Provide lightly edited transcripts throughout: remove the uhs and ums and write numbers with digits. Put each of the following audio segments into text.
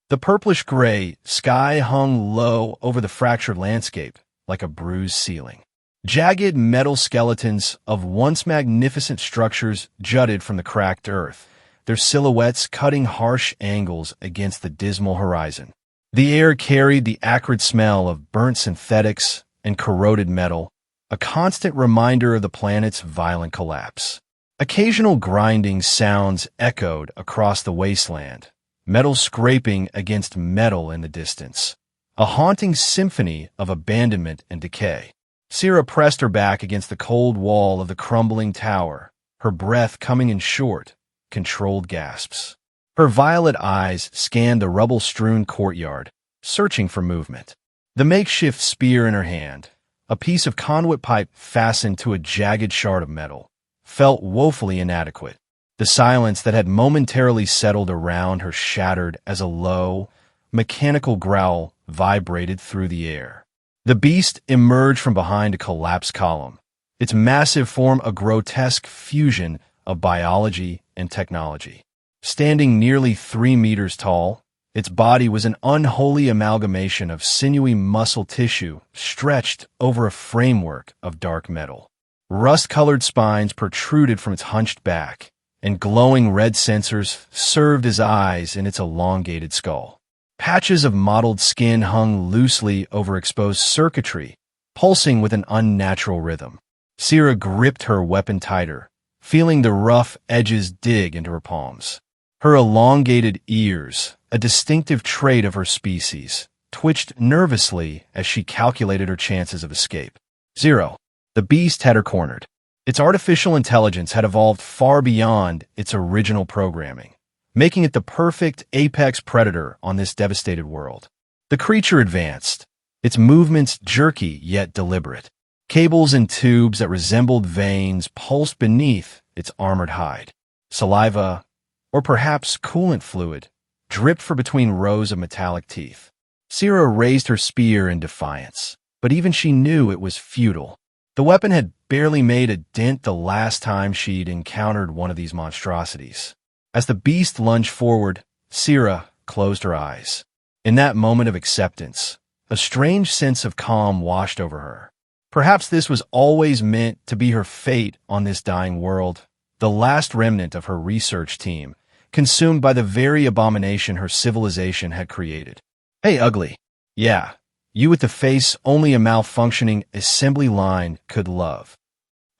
The purplish-gray sky hung low over the fractured landscape, like a bruised ceiling. Jagged metal skeletons of once magnificent structures jutted from the cracked earth, their silhouettes cutting harsh angles against the dismal horizon. The air carried the acrid smell of burnt synthetics and corroded metal, a constant reminder of the planet's violent collapse. Occasional grinding sounds echoed across the wasteland, metal scraping against metal in the distance, a haunting symphony of abandonment and decay. Sierra pressed her back against the cold wall of the crumbling tower, her breath coming in short, controlled gasps. Her violet eyes scanned the rubble-strewn courtyard, searching for movement. The makeshift spear in her hand, a piece of conduit pipe fastened to a jagged shard of metal, felt woefully inadequate. The silence that had momentarily settled around her shattered as a low, mechanical growl vibrated through the air. The beast emerged from behind a collapsed column, its massive form a grotesque fusion of biology and technology. Standing nearly 3 meters tall, its body was an unholy amalgamation of sinewy muscle tissue stretched over a framework of dark metal. Rust-colored spines protruded from its hunched back, and glowing red sensors served as eyes in its elongated skull. Patches of mottled skin hung loosely over exposed circuitry, pulsing with an unnatural rhythm. Sierra gripped her weapon tighter, feeling the rough edges dig into her palms. Her elongated ears, a distinctive trait of her species, twitched nervously as she calculated her chances of escape. 0. The beast had her cornered. Its artificial intelligence had evolved far beyond its original programming, making it the perfect apex predator on this devastated world. The creature advanced, its movements jerky yet deliberate. Cables and tubes that resembled veins pulsed beneath its armored hide. Saliva, or perhaps coolant fluid, dripped from between rows of metallic teeth. Sierra raised her spear in defiance, but even she knew it was futile. The weapon had barely made a dent the last time she'd encountered one of these monstrosities. As the beast lunged forward, Sierra closed her eyes. In that moment of acceptance, a strange sense of calm washed over her. Perhaps this was always meant to be her fate on this dying world, the last remnant of her research team, consumed by the very abomination her civilization had created. Hey, ugly. Yeah, you with the face only a malfunctioning assembly line could love.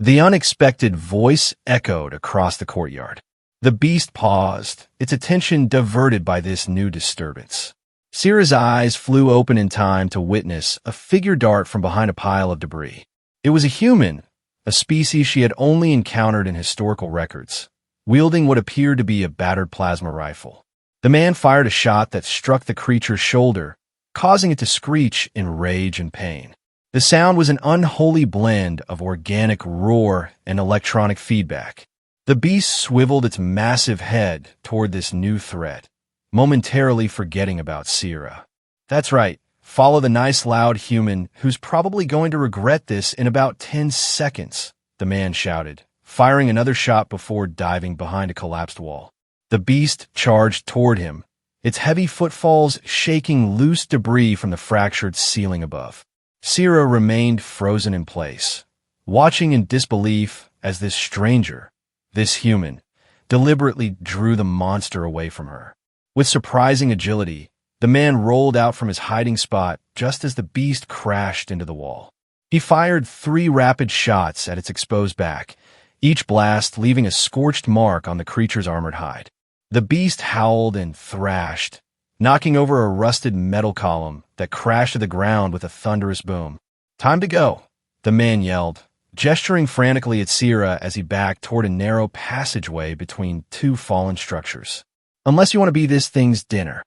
The unexpected voice echoed across the courtyard. The beast paused, its attention diverted by this new disturbance. Sierra's eyes flew open in time to witness a figure dart from behind a pile of debris. It was a human, a species she had only encountered in historical records, wielding what appeared to be a battered plasma rifle. The man fired a shot that struck the creature's shoulder, causing it to screech in rage and pain. The sound was an unholy blend of organic roar and electronic feedback. The beast swiveled its massive head toward this new threat, momentarily forgetting about Sierra. That's right, follow the nice loud human who's probably going to regret this in about 10 seconds, the man shouted, firing another shot before diving behind a collapsed wall. The beast charged toward him, its heavy footfalls shaking loose debris from the fractured ceiling above. Sierra remained frozen in place, watching in disbelief as this stranger, this human, deliberately drew the monster away from her. With surprising agility, the man rolled out from his hiding spot just as the beast crashed into the wall. He fired 3 rapid shots at its exposed back, each blast leaving a scorched mark on the creature's armored hide. The beast howled and thrashed, knocking over a rusted metal column that crashed to the ground with a thunderous boom. "Time to go," the man yelled, gesturing frantically at Sierra as he backed toward a narrow passageway between 2 fallen structures. "Unless you want to be this thing's dinner."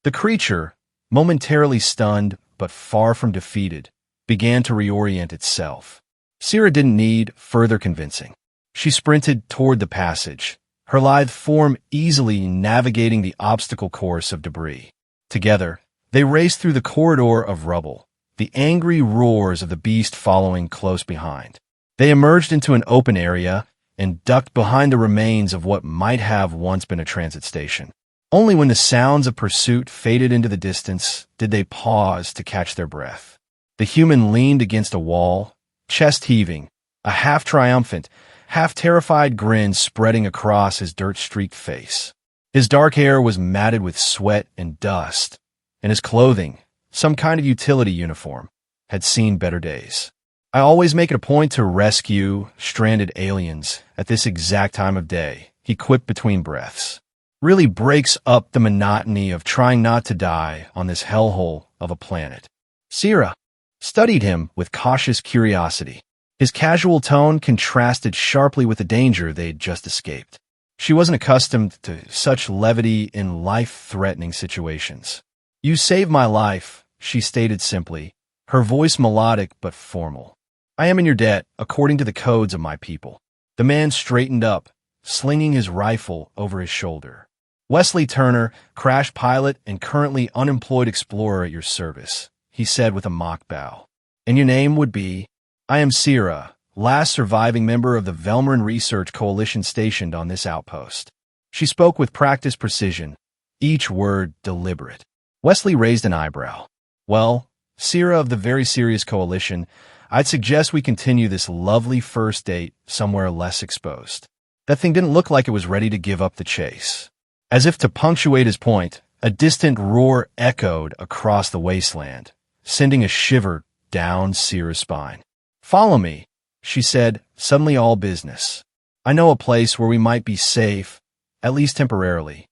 The creature, momentarily stunned but far from defeated, began to reorient itself. Sierra didn't need further convincing. She sprinted toward the passage, her lithe form easily navigating the obstacle course of debris. Together, they raced through the corridor of rubble, the angry roars of the beast following close behind. They emerged into an open area and ducked behind the remains of what might have once been a transit station. Only when the sounds of pursuit faded into the distance did they pause to catch their breath. The human leaned against a wall, chest heaving, a half-triumphant, half-terrified grin spreading across his dirt-streaked face. His dark hair was matted with sweat and dust, and his clothing, some kind of utility uniform, had seen better days. I always make it a point to rescue stranded aliens at this exact time of day, he quipped between breaths. Really breaks up the monotony of trying not to die on this hellhole of a planet. Sierra studied him with cautious curiosity. His casual tone contrasted sharply with the danger they'd just escaped. She wasn't accustomed to such levity in life-threatening situations. "You saved my life," she stated simply, her voice melodic but formal. "I am in your debt, according to the codes of my people." The man straightened up, slinging his rifle over his shoulder. "Wesley Turner, crash pilot and currently unemployed explorer at your service," he said with a mock bow. "And your name would be?" "I am Sierra, last surviving member of the Velmarin Research Coalition stationed on this outpost." She spoke with practiced precision, each word deliberate. Wesley raised an eyebrow. "Well, Sierra of the Very Serious Coalition, I'd suggest we continue this lovely first date somewhere less exposed." That thing didn't look like it was ready to give up the chase. As if to punctuate his point, a distant roar echoed across the wasteland, sending a shiver down Sierra's spine. "Follow me," she said, suddenly all business. "I know a place where we might be safe, at least temporarily."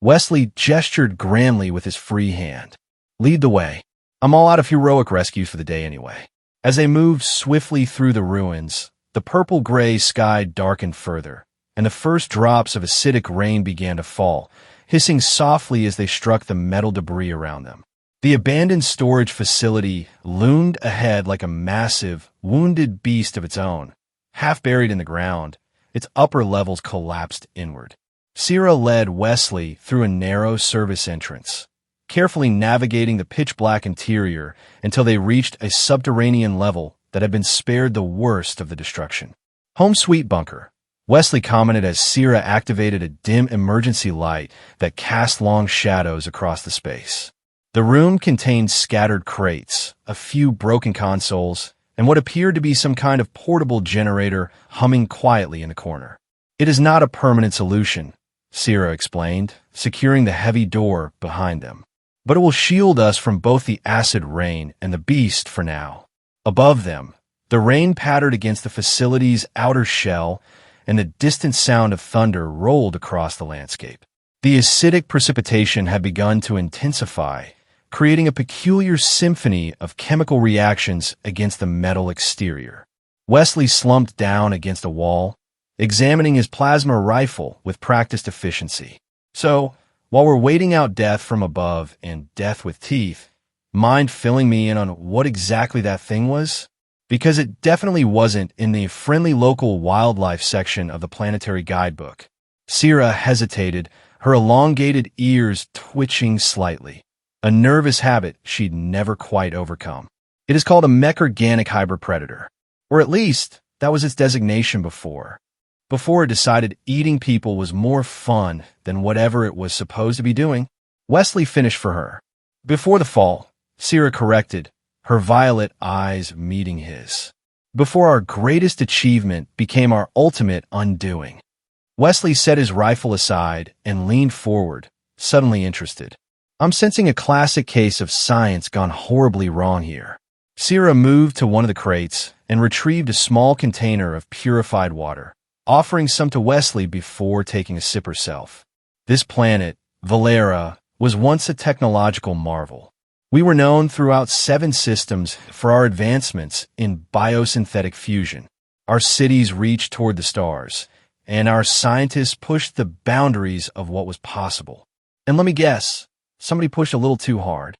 Wesley gestured grandly with his free hand. "Lead the way. I'm all out of heroic rescues for the day anyway." As they moved swiftly through the ruins, the purple-gray sky darkened further, and the first drops of acidic rain began to fall, hissing softly as they struck the metal debris around them. The abandoned storage facility loomed ahead like a massive, wounded beast of its own, half buried in the ground, its upper levels collapsed inward. Sierra led Wesley through a narrow service entrance, carefully navigating the pitch-black interior until they reached a subterranean level that had been spared the worst of the destruction. "Home sweet bunker," Wesley commented as Sierra activated a dim emergency light that cast long shadows across the space. The room contained scattered crates, a few broken consoles, and what appeared to be some kind of portable generator humming quietly in the corner. "It is not a permanent solution," Sierra explained, securing the heavy door behind them. "But it will shield us from both the acid rain and the beast for now." Above them, the rain pattered against the facility's outer shell, and the distant sound of thunder rolled across the landscape. The acidic precipitation had begun to intensify, creating a peculiar symphony of chemical reactions against the metal exterior. Wesley slumped down against a wall, examining his plasma rifle with practiced efficiency. "So, while we're waiting out death from above and death with teeth, mind filling me in on what exactly that thing was? Because it definitely wasn't in the friendly local wildlife section of the planetary guidebook." Sierra hesitated, her elongated ears twitching slightly, a nervous habit she'd never quite overcome. "It is called a mech-organic hybrid predator. Or at least, that was its designation before it decided eating people was more fun than whatever it was supposed to be doing." Wesley finished for her. "Before the fall," Sierra corrected, her violet eyes meeting his. "Before our greatest achievement became our ultimate undoing." Wesley set his rifle aside and leaned forward, suddenly interested. "I'm sensing a classic case of science gone horribly wrong here." Sierra moved to one of the crates and retrieved a small container of purified water, offering some to Wesley before taking a sip herself. "This planet, Valera, was once a technological marvel. We were known throughout 7 systems for our advancements in biosynthetic fusion. Our cities reached toward the stars, and our scientists pushed the boundaries of what was possible. And let me guess, somebody pushed a little too hard."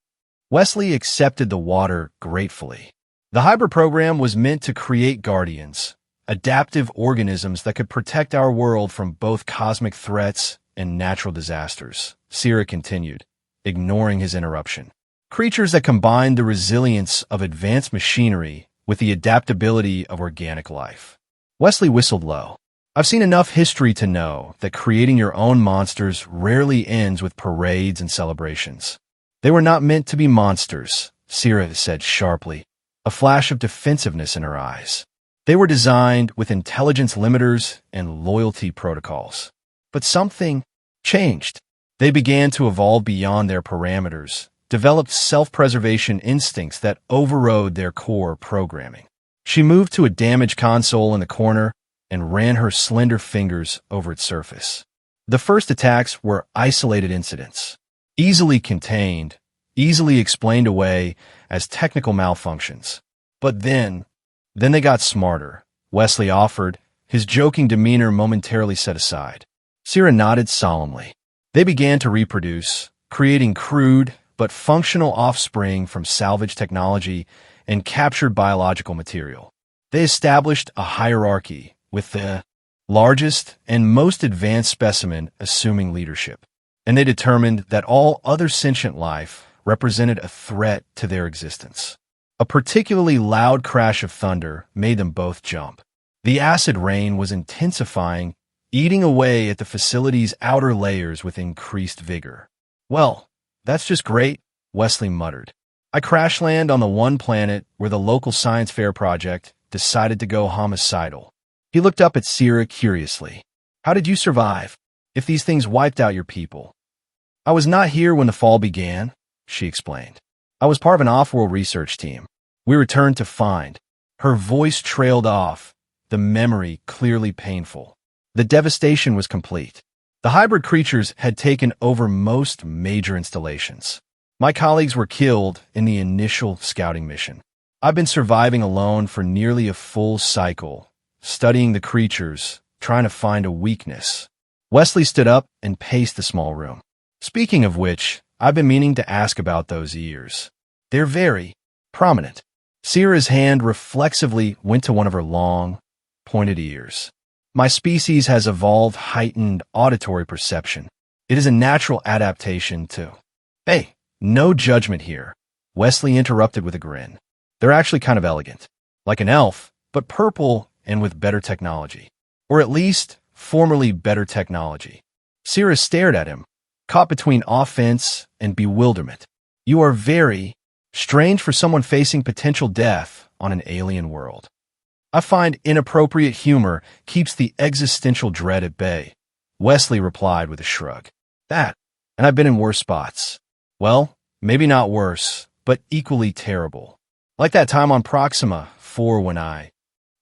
Wesley accepted the water gratefully. The hybrid program was meant to create guardians, adaptive organisms that could protect our world from both cosmic threats and natural disasters, Sierra continued, ignoring his interruption. "Creatures that combine the resilience of advanced machinery with the adaptability of organic life." Wesley whistled low. I've seen enough history to know that creating your own monsters rarely ends with parades and celebrations. They were not meant to be monsters, Sira said sharply, a flash of defensiveness in her eyes. They were designed with intelligence limiters and loyalty protocols. But something changed. They began to evolve beyond their parameters, developed self-preservation instincts that overrode their core programming. She moved to a damaged console in the corner and ran her slender fingers over its surface. The first attacks were isolated incidents, easily contained, easily explained away as technical malfunctions. But then they got smarter, Wesley offered, his joking demeanor momentarily set aside. Sira nodded solemnly. They began to reproduce, creating crude but functional offspring from salvaged technology and captured biological material. They established a hierarchy, with the largest and most advanced specimen assuming leadership. And they determined that all other sentient life represented a threat to their existence. A particularly loud crash of thunder made them both jump. The acid rain was intensifying, eating away at the facility's outer layers with increased vigor. "Well, that's just great," Wesley muttered. "I crash land on the one planet where the local science fair project decided to go homicidal." He looked up at Sira curiously. "How did you survive, if these things wiped out your people?" "I was not here when the fall began," she explained. "I was part of an off-world research team. We returned to find." Her voice trailed off, the memory clearly painful. The devastation was complete. The hybrid creatures had taken over most major installations. My colleagues were killed in the initial scouting mission. I've been surviving alone for nearly a full cycle, studying the creatures, trying to find a weakness. Wesley stood up and paced the small room. "Speaking of which, I've been meaning to ask about those ears. They're very prominent." Sira's hand reflexively went to one of her long, pointed ears. "My species has evolved heightened auditory perception. It is a natural adaptation to—" "Hey, no judgment here," Wesley interrupted with a grin. "They're actually kind of elegant. Like an elf, but purple and with better technology. Or at least, formerly better technology." Sira stared at him, caught between offense and bewilderment. "You are very strange for someone facing potential death on an alien world." "I find inappropriate humor keeps the existential dread at bay," Wesley replied with a shrug. "That, and I've been in worse spots. Well, maybe not worse, but equally terrible. Like that time on Proxima 4 when I—"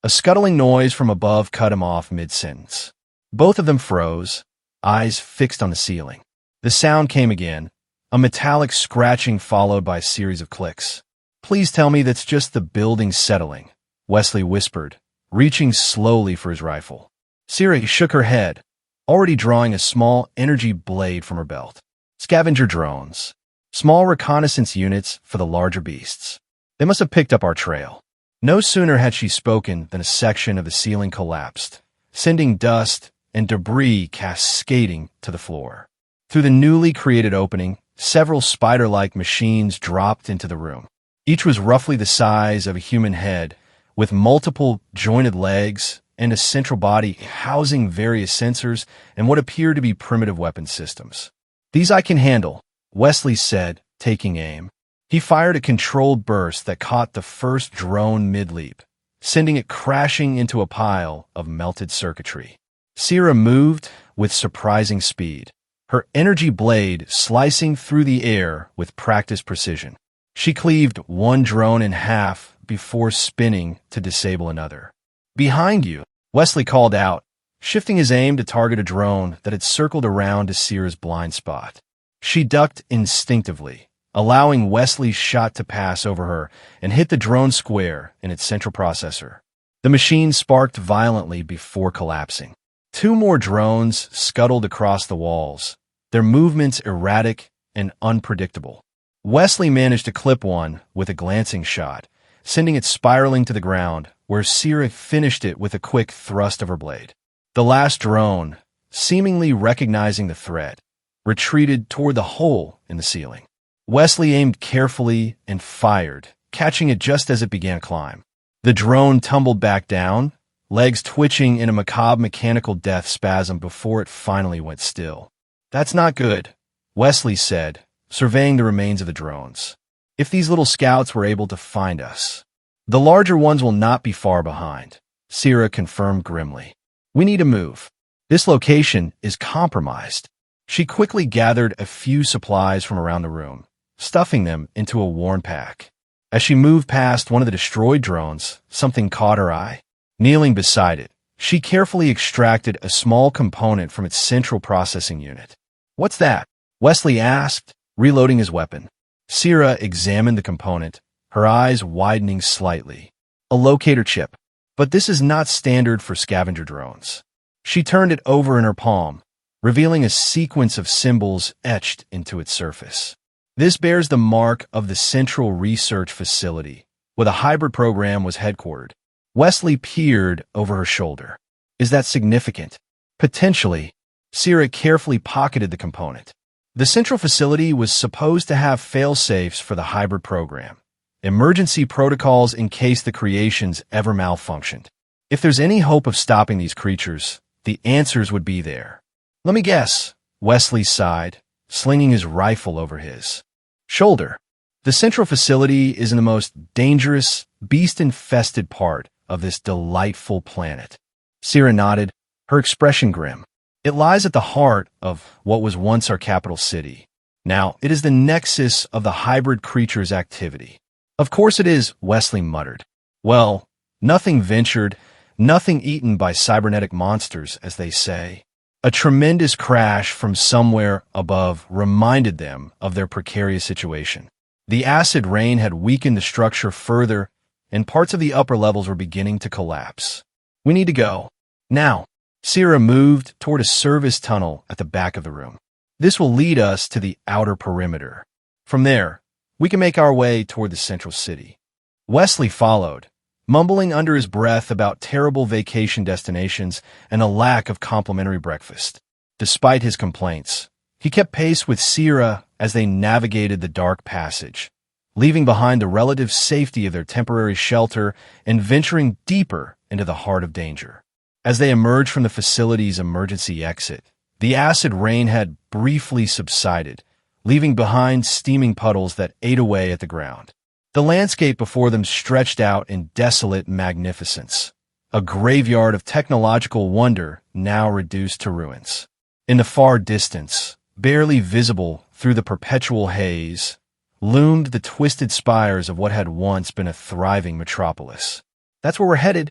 A scuttling noise from above cut him off mid-sentence. Both of them froze, eyes fixed on the ceiling. The sound came again, a metallic scratching followed by a series of clicks. "Please tell me that's just the building settling," Wesley whispered, reaching slowly for his rifle. Sira shook her head, already drawing a small energy blade from her belt. "Scavenger drones. Small reconnaissance units for the larger beasts. They must have picked up our trail." No sooner had she spoken than a section of the ceiling collapsed, sending dust and debris cascading to the floor. Through the newly created opening, several spider-like machines dropped into the room. Each was roughly the size of a human head, with multiple jointed legs and a central body housing various sensors and what appeared to be primitive weapon systems. "These I can handle," Wesley said, taking aim. He fired a controlled burst that caught the first drone mid-leap, sending it crashing into a pile of melted circuitry. Sira moved with surprising speed, her energy blade slicing through the air with practiced precision. She cleaved one drone in half before spinning to disable another. "Behind you," Wesley called out, shifting his aim to target a drone that had circled around to Sira's blind spot. She ducked instinctively, allowing Wesley's shot to pass over her and hit the drone square in its central processor. The machine sparked violently before collapsing. Two more drones scuttled across the walls, their movements erratic and unpredictable. Wesley managed to clip one with a glancing shot, sending it spiraling to the ground, where Sira finished it with a quick thrust of her blade. The last drone, seemingly recognizing the threat, retreated toward the hole in the ceiling. Wesley aimed carefully and fired, catching it just as it began to climb. The drone tumbled back down, legs twitching in a macabre mechanical death spasm before it finally went still. "That's not good," Wesley said, surveying the remains of the drones. "If these little scouts were able to find us, the larger ones will not be far behind," Sierra confirmed grimly. "We need to move. This location is compromised." She quickly gathered a few supplies from around the room, stuffing them into a worn pack. As she moved past one of the destroyed drones, something caught her eye. Kneeling beside it, she carefully extracted a small component from its central processing unit. "What's that?" Wesley asked, reloading his weapon. Sierra examined the component, her eyes widening slightly. "A locator chip. But this is not standard for scavenger drones." She turned it over in her palm, revealing a sequence of symbols etched into its surface. "This bears the mark of the Central Research Facility, where the hybrid program was headquartered." Wesley peered over her shoulder. "Is that significant?" "Potentially." Sierra carefully pocketed the component. The central facility was supposed to have fail-safes for the hybrid program, emergency protocols in case the creations ever malfunctioned. If there's any hope of stopping these creatures, the answers would be there. "Let me guess," Wesley sighed, slinging his rifle over his shoulder. "The central facility is in the most dangerous, beast-infested part of this delightful planet." Sierra nodded, her expression grim. "It lies at the heart of what was once our capital city. Now, it is the nexus of the hybrid creature's activity." "Of course it is," Wesley muttered. "Well, nothing ventured, nothing eaten by cybernetic monsters, as they say." A tremendous crash from somewhere above reminded them of their precarious situation. The acid rain had weakened the structure further, and parts of the upper levels were beginning to collapse. "We need to go. Now." Sierra moved toward a service tunnel at the back of the room. "This will lead us to the outer perimeter. From there, we can make our way toward the central city." Wesley followed, mumbling under his breath about terrible vacation destinations and a lack of complimentary breakfast. Despite his complaints, he kept pace with Sierra as they navigated the dark passage, leaving behind the relative safety of their temporary shelter and venturing deeper into the heart of danger. As they emerged from the facility's emergency exit, the acid rain had briefly subsided, leaving behind steaming puddles that ate away at the ground. The landscape before them stretched out in desolate magnificence, a graveyard of technological wonder now reduced to ruins. In the far distance, barely visible through the perpetual haze, loomed the twisted spires of what had once been a thriving metropolis. "That's where we're headed?"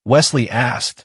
Wesley asked,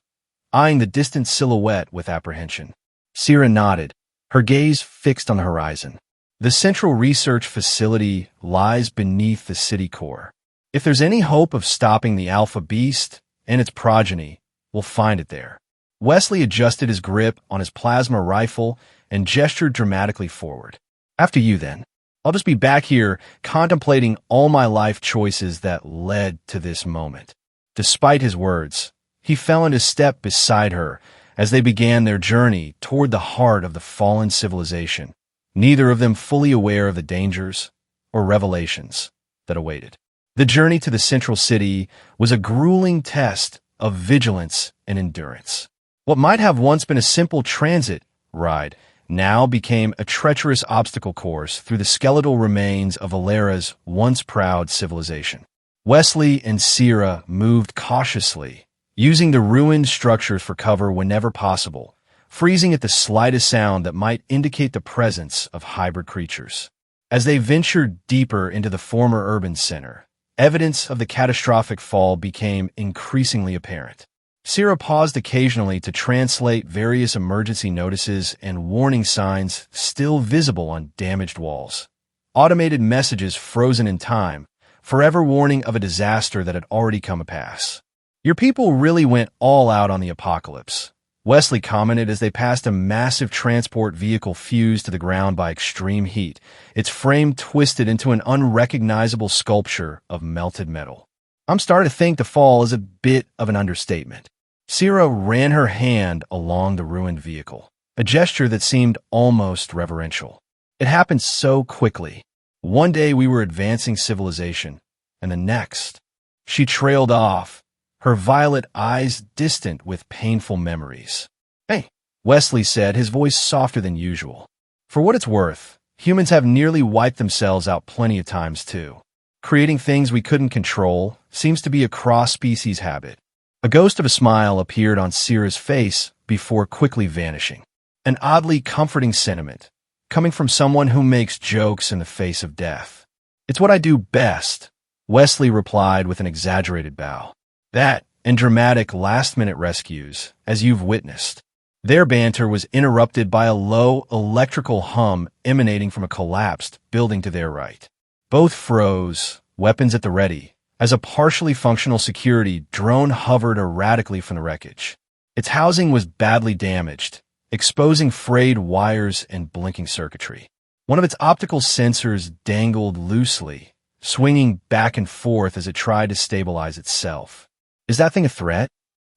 eyeing the distant silhouette with apprehension. Sierra nodded, her gaze fixed on the horizon. "The Central Research Facility lies beneath the city core. If there's any hope of stopping the Alpha Beast and its progeny, we'll find it there." Wesley adjusted his grip on his plasma rifle and gestured dramatically forward. "After you, then. I'll just be back here contemplating all my life choices that led to this moment." Despite his words, he fell into step beside her as they began their journey toward the heart of the fallen civilization, neither of them fully aware of the dangers or revelations that awaited. The journey to the central city was a grueling test of vigilance and endurance. What might have once been a simple transit ride now became a treacherous obstacle course through the skeletal remains of Valera's once proud civilization. Wesley and Sierra moved cautiously, using the ruined structures for cover whenever possible, freezing at the slightest sound that might indicate the presence of hybrid creatures. As they ventured deeper into the former urban center, evidence of the catastrophic fall became increasingly apparent. Sierra paused occasionally to translate various emergency notices and warning signs still visible on damaged walls. Automated messages frozen in time, forever warning of a disaster that had already come to pass. "Your people really went all out on the apocalypse," Wesley commented as they passed a massive transport vehicle fused to the ground by extreme heat, its frame twisted into an unrecognizable sculpture of melted metal. "I'm starting to think the fall is a bit of an understatement." Sierra ran her hand along the ruined vehicle, a gesture that seemed almost reverential. "It happened so quickly. One day we were advancing civilization, and the next." She trailed off, her violet eyes distant with painful memories. "Hey," Wesley said, his voice softer than usual. "For what it's worth, humans have nearly wiped themselves out plenty of times too. Creating things we couldn't control seems to be a cross-species habit." A ghost of a smile appeared on Sierra's face before quickly vanishing. An oddly comforting sentiment, coming from someone who makes jokes in the face of death. "It's what I do best," Wesley replied with an exaggerated bow. "That and dramatic last-minute rescues, as you've witnessed." Their banter was interrupted by a low electrical hum emanating from a collapsed building to their right. Both froze, weapons at the ready, as a partially functional security drone hovered erratically from the wreckage. Its housing was badly damaged, exposing frayed wires and blinking circuitry. One of its optical sensors dangled loosely, swinging back and forth as it tried to stabilize itself. "Is that thing a threat?"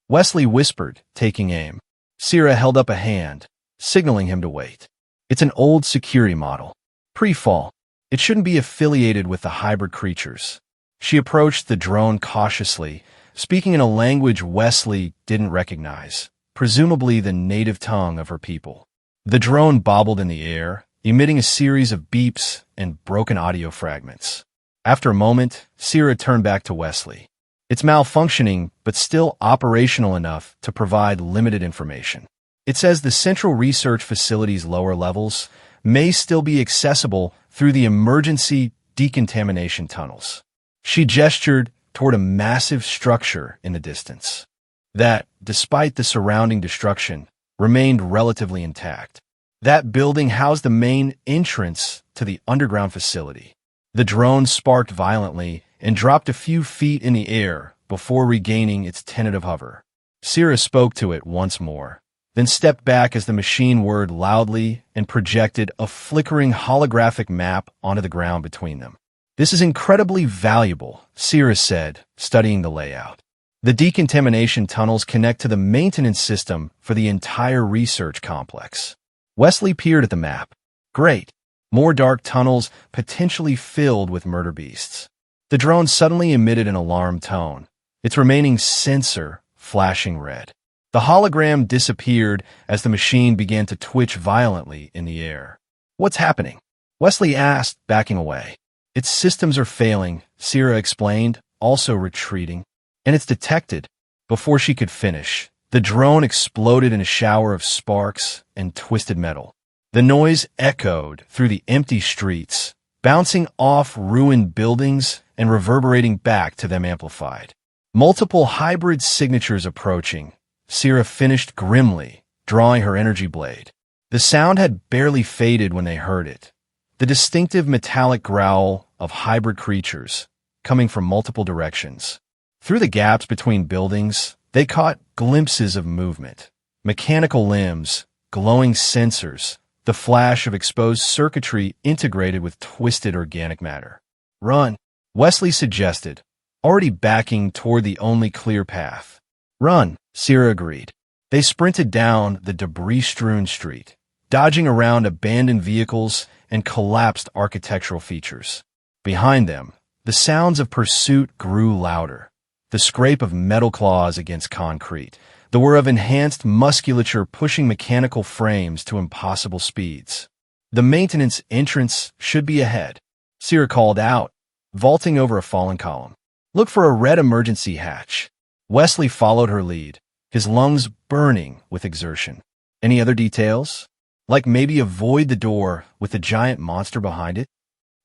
Wesley whispered, taking aim. Sierra held up a hand, signaling him to wait. "It's an old security model. Pre-fall. It shouldn't be affiliated with the hybrid creatures." She approached the drone cautiously, speaking in a language Wesley didn't recognize, presumably the native tongue of her people. The drone bobbled in the air, emitting a series of beeps and broken audio fragments. After a moment, Sierra turned back to Wesley. "It's malfunctioning, but still operational enough to provide limited information. It says the central research facility's lower levels may still be accessible through the emergency decontamination tunnels." She gestured toward a massive structure in the distance that, despite the surrounding destruction, remained relatively intact. That building housed the main entrance to the underground facility. The drone sparked violently and dropped a few feet in the air before regaining its tentative hover. Sierra spoke to it once more, then stepped back as the machine whirred loudly and projected a flickering holographic map onto the ground between them. "This is incredibly valuable," Sierra said, studying the layout. "The decontamination tunnels connect to the maintenance system for the entire research complex." Wesley peered at the map. "Great. More dark tunnels potentially filled with murder beasts." The drone suddenly emitted an alarm tone, its remaining sensor flashing red. The hologram disappeared as the machine began to twitch violently in the air. "What's happening?" Wesley asked, backing away. "Its systems are failing," Sierra explained, also retreating. "And it's detected." Before she could finish, the drone exploded in a shower of sparks and twisted metal. The noise echoed through the empty streets, bouncing off ruined buildings and reverberating back to them amplified. Multiple hybrid signatures approaching, Sierra finished grimly, drawing her energy blade. The sound had barely faded when they heard it. The distinctive metallic growl of hybrid creatures, coming from multiple directions. Through the gaps between buildings, they caught glimpses of movement. Mechanical limbs, glowing sensors, the flash of exposed circuitry integrated with twisted organic matter. "Run," Wesley suggested, already backing toward the only clear path. "Run," Sierra agreed. They sprinted down the debris-strewn street, dodging around abandoned vehicles and collapsed architectural features. Behind them, the sounds of pursuit grew louder. The scrape of metal claws against concrete, the whir of enhanced musculature pushing mechanical frames to impossible speeds. "The maintenance entrance should be ahead," Sierra called out, vaulting over a fallen column. "Look for a red emergency hatch." Wesley followed her lead, his lungs burning with exertion. "Any other details? Like maybe avoid the door with the giant monster behind it?"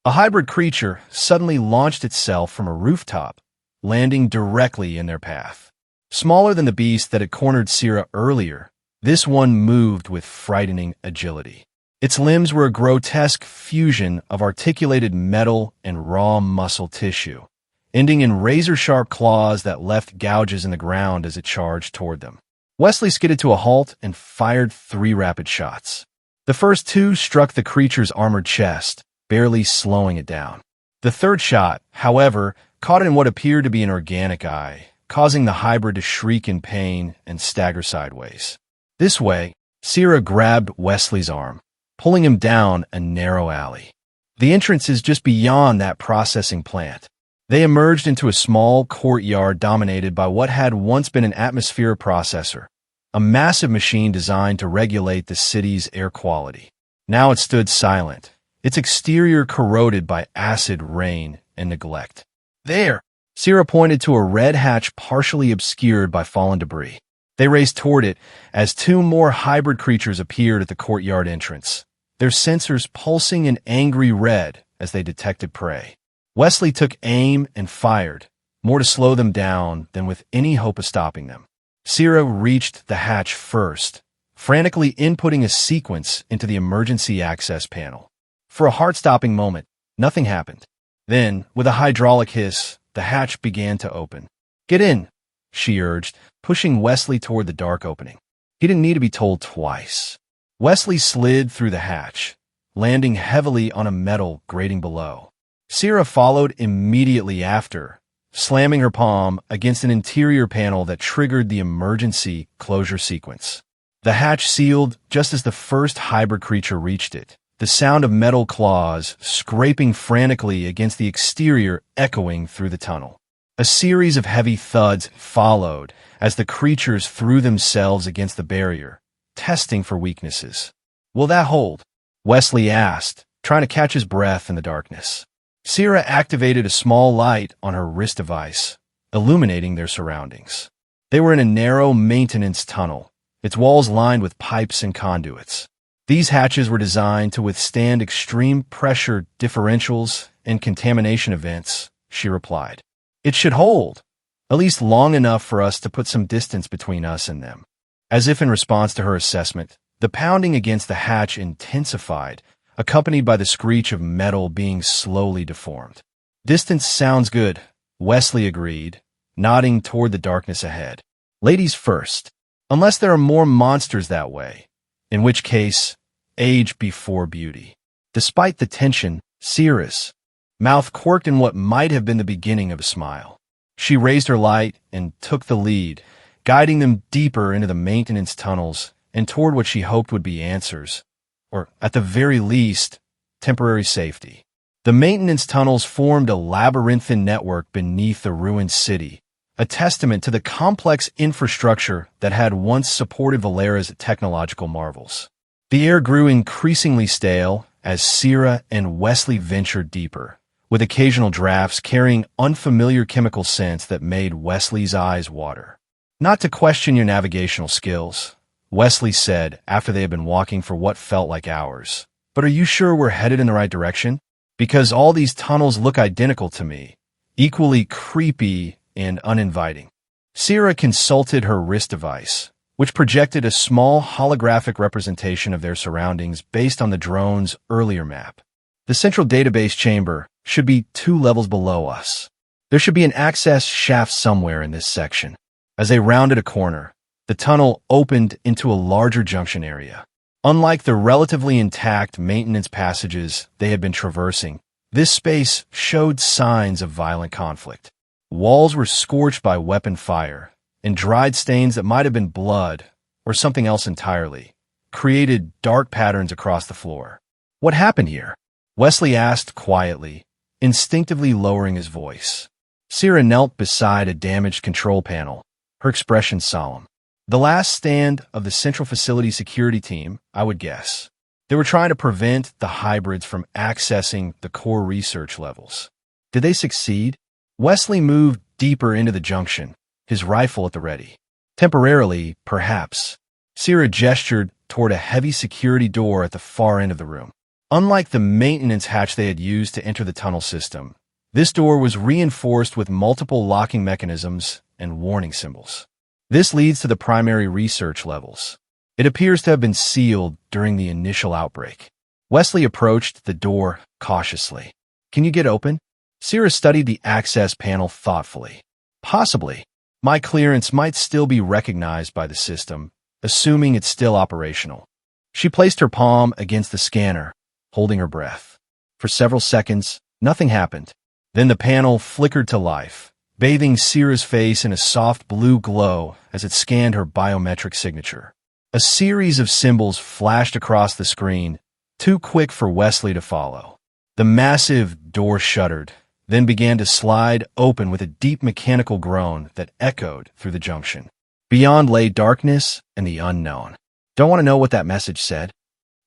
A hybrid creature suddenly launched itself from a rooftop, landing directly in their path. Smaller than the beast that had cornered Sierra earlier, this one moved with frightening agility. Its limbs were a grotesque fusion of articulated metal and raw muscle tissue, ending in razor-sharp claws that left gouges in the ground as it charged toward them. Wesley skidded to a halt and fired 3 rapid shots. The first 2 struck the creature's armored chest, barely slowing it down. The third shot, however, caught in what appeared to be an organic eye, causing the hybrid to shriek in pain and stagger sideways. This way, Sierra grabbed Wesley's arm, pulling him down a narrow alley. "The entrance is just beyond that processing plant." They emerged into a small courtyard dominated by what had once been an atmosphere processor, a massive machine designed to regulate the city's air quality. Now it stood silent, its exterior corroded by acid rain and neglect. There! Sierra pointed to a red hatch partially obscured by fallen debris. They raced toward it as two more hybrid creatures appeared at the courtyard entrance, their sensors pulsing an angry red as they detected prey. Wesley took aim and fired, more to slow them down than with any hope of stopping them. Sierra reached the hatch first, frantically inputting a sequence into the emergency access panel. For a heart-stopping moment, nothing happened. Then, with a hydraulic hiss, the hatch began to open. "Get in," she urged, pushing Wesley toward the dark opening. He didn't need to be told twice. Wesley slid through the hatch, landing heavily on a metal grating below. Sierra followed immediately after, slamming her palm against an interior panel that triggered the emergency closure sequence. The hatch sealed just as the first hybrid creature reached it, the sound of metal claws scraping frantically against the exterior echoing through the tunnel. A series of heavy thuds followed as the creatures threw themselves against the barrier, testing for weaknesses. "Will that hold?" Wesley asked, trying to catch his breath in the darkness. Sierra activated a small light on her wrist device, illuminating their surroundings. They were in a narrow maintenance tunnel, its walls lined with pipes and conduits. These hatches were designed to withstand extreme pressure differentials and contamination events, she replied. "It should hold, at least long enough for us to put some distance between us and them." As if in response to her assessment, the pounding against the hatch intensified, accompanied by the screech of metal being slowly deformed. "Distance sounds good," Wesley agreed, nodding toward the darkness ahead. "Ladies first, unless there are more monsters that way, in which case, age before beauty." Despite the tension, Sierra's mouth quirked in what might have been the beginning of a smile. She raised her light and took the lead, guiding them deeper into the maintenance tunnels and toward what she hoped would be answers, or at the very least, temporary safety. The maintenance tunnels formed a labyrinthine network beneath the ruined city, a testament to the complex infrastructure that had once supported Valera's technological marvels. The air grew increasingly stale as Sierra and Wesley ventured deeper, with occasional drafts carrying unfamiliar chemical scents that made Wesley's eyes water. "Not to question your navigational skills," Wesley said after they had been walking for what felt like hours. "But are you sure we're headed in the right direction? Because all these tunnels look identical to me, equally creepy and uninviting." Sierra consulted her wrist device, which projected a small holographic representation of their surroundings based on the drone's earlier map. "The central database chamber should be 2 levels below us. There should be an access shaft somewhere in this section." As they rounded a corner, the tunnel opened into a larger junction area. Unlike the relatively intact maintenance passages they had been traversing, this space showed signs of violent conflict. Walls were scorched by weapon fire, and dried stains that might have been blood or something else entirely created dark patterns across the floor. "What happened here?" Wesley asked quietly, instinctively lowering his voice. Sierra knelt beside a damaged control panel, her expression solemn. "The last stand of the Central Facility Security Team, I would guess. They were trying to prevent the hybrids from accessing the core research levels. Did they succeed?" Wesley moved deeper into the junction, his rifle at the ready. "Temporarily, perhaps." Sierra gestured toward a heavy security door at the far end of the room. Unlike the maintenance hatch they had used to enter the tunnel system, this door was reinforced with multiple locking mechanisms and warning symbols. "This leads to the primary research levels. It appears to have been sealed during the initial outbreak." Wesley approached the door cautiously. "Can you get open?" Sierra studied the access panel thoughtfully. "Possibly. My clearance might still be recognized by the system, assuming it's still operational." She placed her palm against the scanner, holding her breath. For several seconds, nothing happened. Then the panel flickered to life, bathing Sierra's face in a soft blue glow as it scanned her biometric signature. A series of symbols flashed across the screen, too quick for Wesley to follow. The massive door shuttered, then began to slide open with a deep mechanical groan that echoed through the junction. Beyond lay darkness and the unknown. "Don't want to know what that message said?"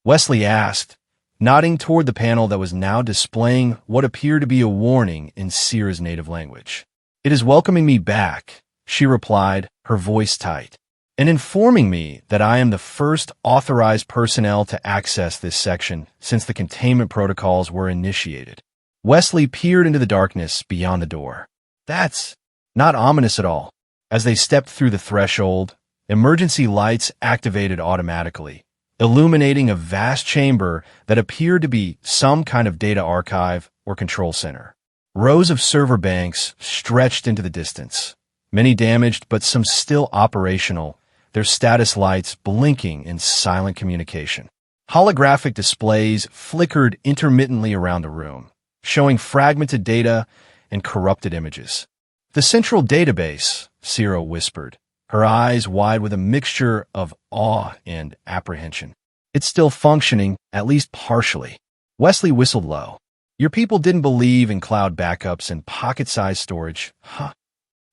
Wesley asked, nodding toward the panel that was now displaying what appeared to be a warning in Sierra's native language. "It is welcoming me back," she replied, her voice tight, "and informing me that I am the first authorized personnel to access this section since the containment protocols were initiated." Wesley peered into the darkness beyond the door. "That's not ominous at all." As they stepped through the threshold, emergency lights activated automatically, illuminating a vast chamber that appeared to be some kind of data archive or control center. Rows of server banks stretched into the distance, many damaged but some still operational, their status lights blinking in silent communication. Holographic displays flickered intermittently around the room, showing fragmented data and corrupted images. "The central database," Sierra whispered, her eyes wide with a mixture of awe and apprehension. "It's still functioning, at least partially." Wesley whistled low. "Your people didn't believe in cloud backups and pocket-sized storage, huh?"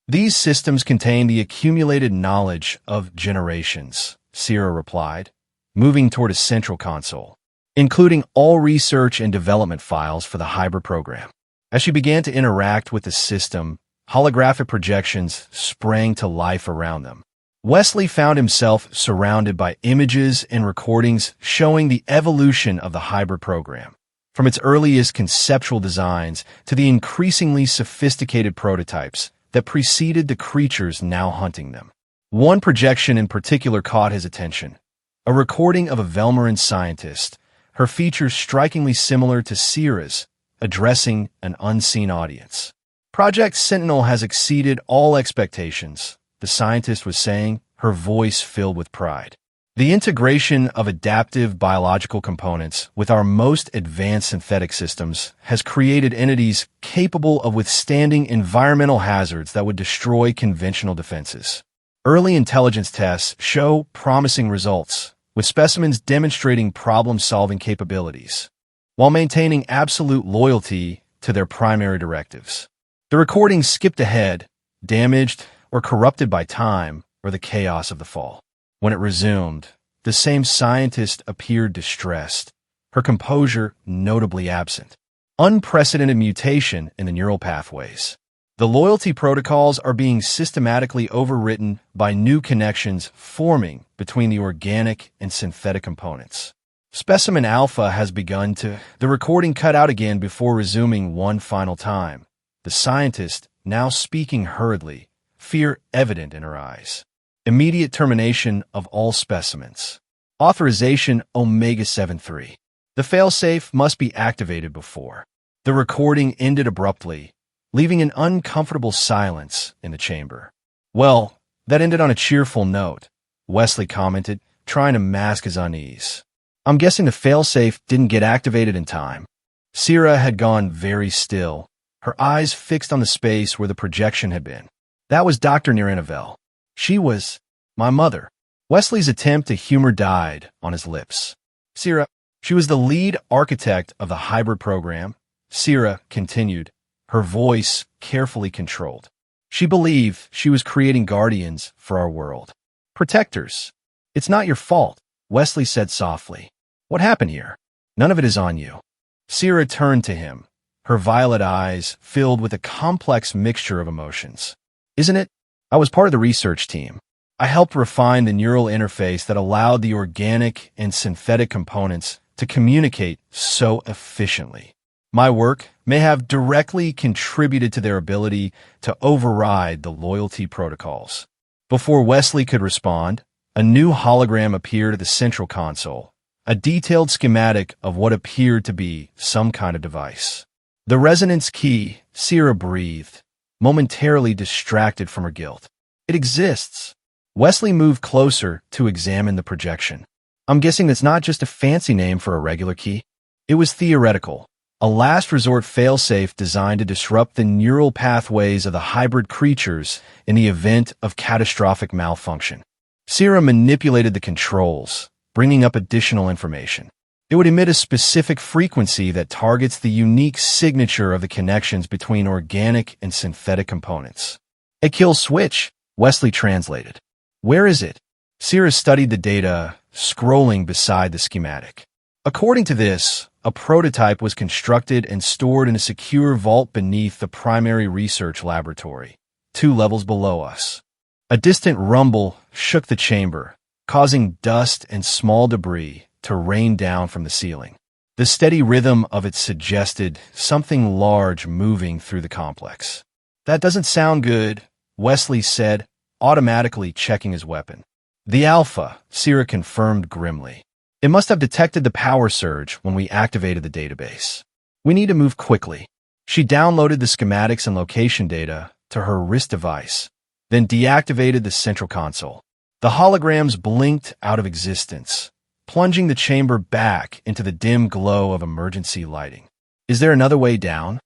"These systems contain the accumulated knowledge of generations," Sierra replied, moving toward a central console, "including all research and development files for the hybrid program." As she began to interact with the system, holographic projections sprang to life around them. Wesley found himself surrounded by images and recordings showing the evolution of the hybrid program, from its earliest conceptual designs to the increasingly sophisticated prototypes that preceded the creatures now hunting them. One projection in particular caught his attention, a recording of a Velmarin scientist, her features strikingly similar to Sierra's, addressing an unseen audience. "Project Sentinel has exceeded all expectations," the scientist was saying, her voice filled with pride. "The integration of adaptive biological components with our most advanced synthetic systems has created entities capable of withstanding environmental hazards that would destroy conventional defenses. Early intelligence tests show promising results, with specimens demonstrating problem-solving capabilities, while maintaining absolute loyalty to their primary directives." The recording skipped ahead, damaged or corrupted by time or the chaos of the fall. When it resumed, the same scientist appeared distressed, her composure notably absent. "Unprecedented mutation in the neural pathways. The loyalty protocols are being systematically overwritten by new connections forming between the organic and synthetic components. Specimen Alpha has begun to..." The recording cut out again before resuming one final time, the scientist now speaking hurriedly, fear evident in her eyes. "Immediate termination of all specimens. Authorization Omega-73. The failsafe must be activated before." The recording ended abruptly, leaving an uncomfortable silence in the chamber. "Well, that ended on a cheerful note," Wesley commented, trying to mask his unease. "I'm guessing the failsafe didn't get activated in time." Sierra had gone very still, her eyes fixed on the space where the projection had been. "That was Dr. Nirinavel. She was my mother." Wesley's attempt to humor died on his lips. "Sierra, she was the lead architect of the hybrid program," Sierra continued, her voice carefully controlled. "She believed she was creating guardians for our world. Protectors. It's not your fault," Wesley said softly. "What happened here? None of it is on you." Sierra turned to him, her violet eyes filled with a complex mixture of emotions. "Isn't it? I was part of the research team. I helped refine the neural interface that allowed the organic and synthetic components to communicate so efficiently. My work may have directly contributed to their ability to override the loyalty protocols." Before Wesley could respond, a new hologram appeared at the central console, a detailed schematic of what appeared to be some kind of device. "The resonance key," Sierra breathed, momentarily distracted from her guilt. "It exists." Wesley moved closer to examine the projection. "I'm guessing that's not just a fancy name for a regular key." It was theoretical, a last resort failsafe designed to disrupt the neural pathways of the hybrid creatures in the event of catastrophic malfunction. Sierra manipulated the controls, bringing up additional information. It It would emit a specific frequency that targets the unique signature of the connections between organic and synthetic components. A kill switch, Wesley translated. Where is it? Sierra studied the data, scrolling beside the schematic. According to this, a prototype was constructed and stored in a secure vault beneath the primary research laboratory, 2 levels below us. A distant rumble shook the chamber, causing dust and small debris to rain down from the ceiling. The steady rhythm of it suggested something large moving through the complex. That doesn't sound good, Wesley said, automatically checking his weapon. The Alpha, Sierra confirmed grimly. It must have detected the power surge when we activated the database. We need to move quickly. She downloaded the schematics and location data to her wrist device, then deactivated the central console. The holograms blinked out of existence, plunging the chamber back into the dim glow of emergency lighting. Is there another way down?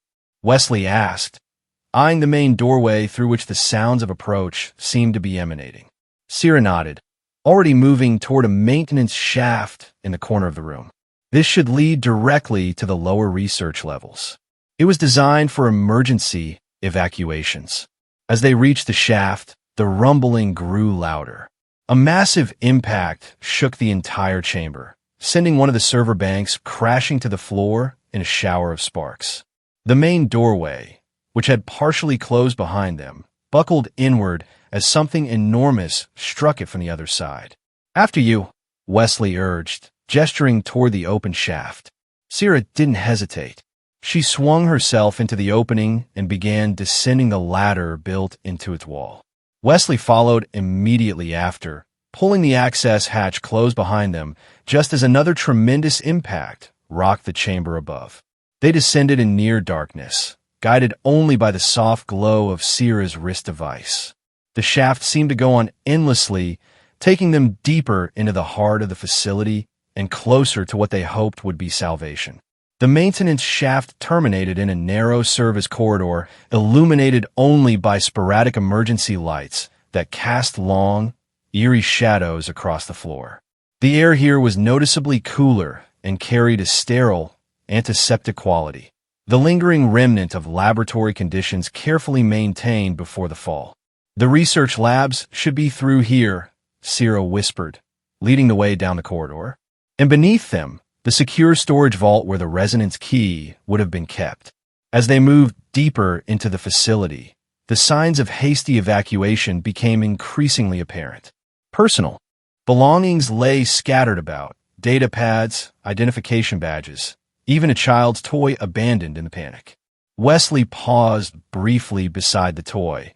Wesley asked, eyeing the main doorway through which the sounds of approach seemed to be emanating. Sierra nodded, already moving toward a maintenance shaft in the corner of the room. This should lead directly to the lower research levels. It was designed for emergency evacuations. As they reached the shaft, the rumbling grew louder. A massive impact shook the entire chamber, sending one of the server banks crashing to the floor in a shower of sparks. The main doorway, which had partially closed behind them, buckled inward as something enormous struck it from the other side. After you, Wesley urged, gesturing toward the open shaft. Sierra didn't hesitate. She swung herself into the opening and began descending the ladder built into its wall. Wesley followed immediately after, pulling the access hatch closed behind them just as another tremendous impact rocked the chamber above. They descended in near darkness, guided only by the soft glow of Sierra's wrist device. The shaft seemed to go on endlessly, taking them deeper into the heart of the facility and closer to what they hoped would be salvation. The maintenance shaft terminated in a narrow service corridor illuminated only by sporadic emergency lights that cast long, eerie shadows across the floor. The air here was noticeably cooler and carried a sterile, antiseptic quality, the lingering remnant of laboratory conditions carefully maintained before the fall. The research labs should be through here, Sierra whispered, leading the way down the corridor. And beneath them, the secure storage vault where the resonance key would have been kept. As they moved deeper into the facility, the signs of hasty evacuation became increasingly apparent. Personal belongings lay scattered about, data pads, identification badges, even a child's toy abandoned in the panic. Wesley paused briefly beside the toy,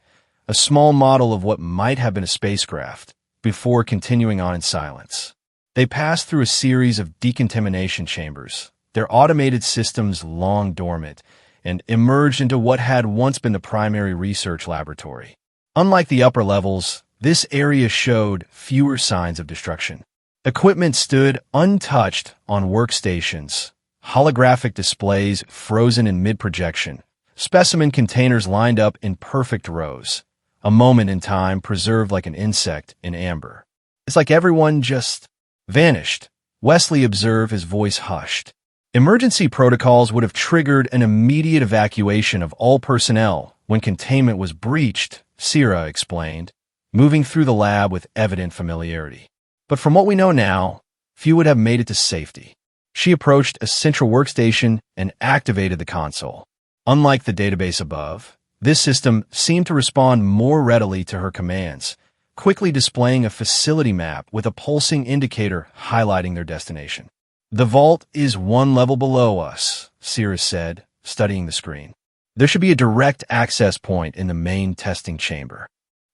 a small model of what might have been a spacecraft, before continuing on in silence. They passed through a series of decontamination chambers, their automated systems long dormant, and emerged into what had once been the primary research laboratory. Unlike the upper levels, this area showed fewer signs of destruction. Equipment stood untouched on workstations, holographic displays frozen in mid-projection, specimen containers lined up in perfect rows, a moment in time preserved like an insect in amber. It's like everyone just vanished, Wesley observed, his voice hushed. Emergency protocols would have triggered an immediate evacuation of all personnel when containment was breached, Sierra explained, moving through the lab with evident familiarity. But from what we know now, few would have made it to safety. She approached a central workstation and activated the console. Unlike the database above, this system seemed to respond more readily to her commands, quickly displaying a facility map with a pulsing indicator highlighting their destination. The vault is 1 level below us, Sierra said, studying the screen. There should be a direct access point in the main testing chamber.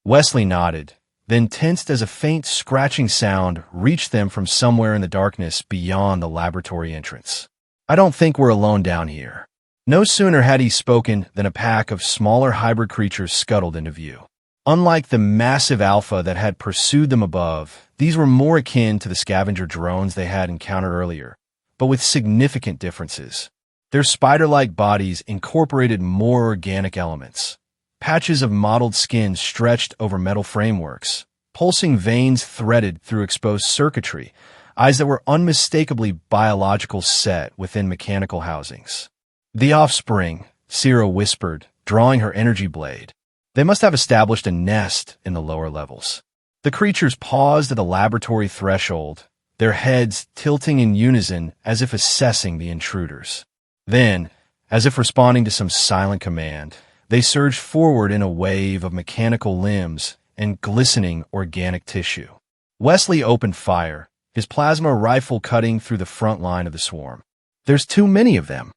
Wesley nodded, then tensed as a faint scratching sound reached them from somewhere in the darkness beyond the laboratory entrance. I don't think we're alone down here. No sooner had he spoken than a pack of smaller hybrid creatures scuttled into view. Unlike the massive alpha that had pursued them above, these were more akin to the scavenger drones they had encountered earlier, but with significant differences. Their spider-like bodies incorporated more organic elements. Patches of mottled skin stretched over metal frameworks, pulsing veins threaded through exposed circuitry, eyes that were unmistakably biological set within mechanical housings. The offspring, Sierra whispered, drawing her energy blade. They must have established a nest in the lower levels. The creatures paused at the laboratory threshold, their heads tilting in unison as if assessing the intruders. Then, as if responding to some silent command, they surged forward in a wave of mechanical limbs and glistening organic tissue. Wesley opened fire, his plasma rifle cutting through the front line of the swarm. There's too many of them.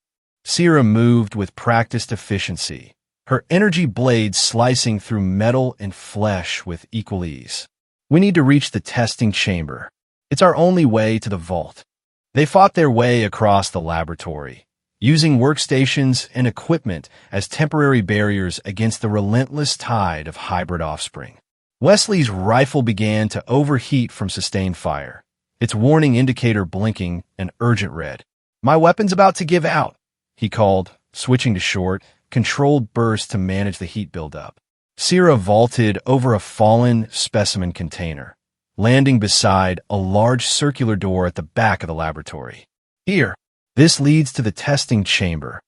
Sierra moved with practiced efficiency, her energy blade slicing through metal and flesh with equal ease. We need to reach the testing chamber. It's our only way to the vault. They fought their way across the laboratory, using workstations and equipment as temporary barriers against the relentless tide of hybrid offspring. Wesley's rifle began to overheat from sustained fire, its warning indicator blinking an urgent red. "My weapon's about to give out," he called, switching to short, controlled bursts to manage the heat buildup. Sierra vaulted over a fallen specimen container, landing beside a large circular door at the back of the laboratory. "Here, this leads to the testing chamber."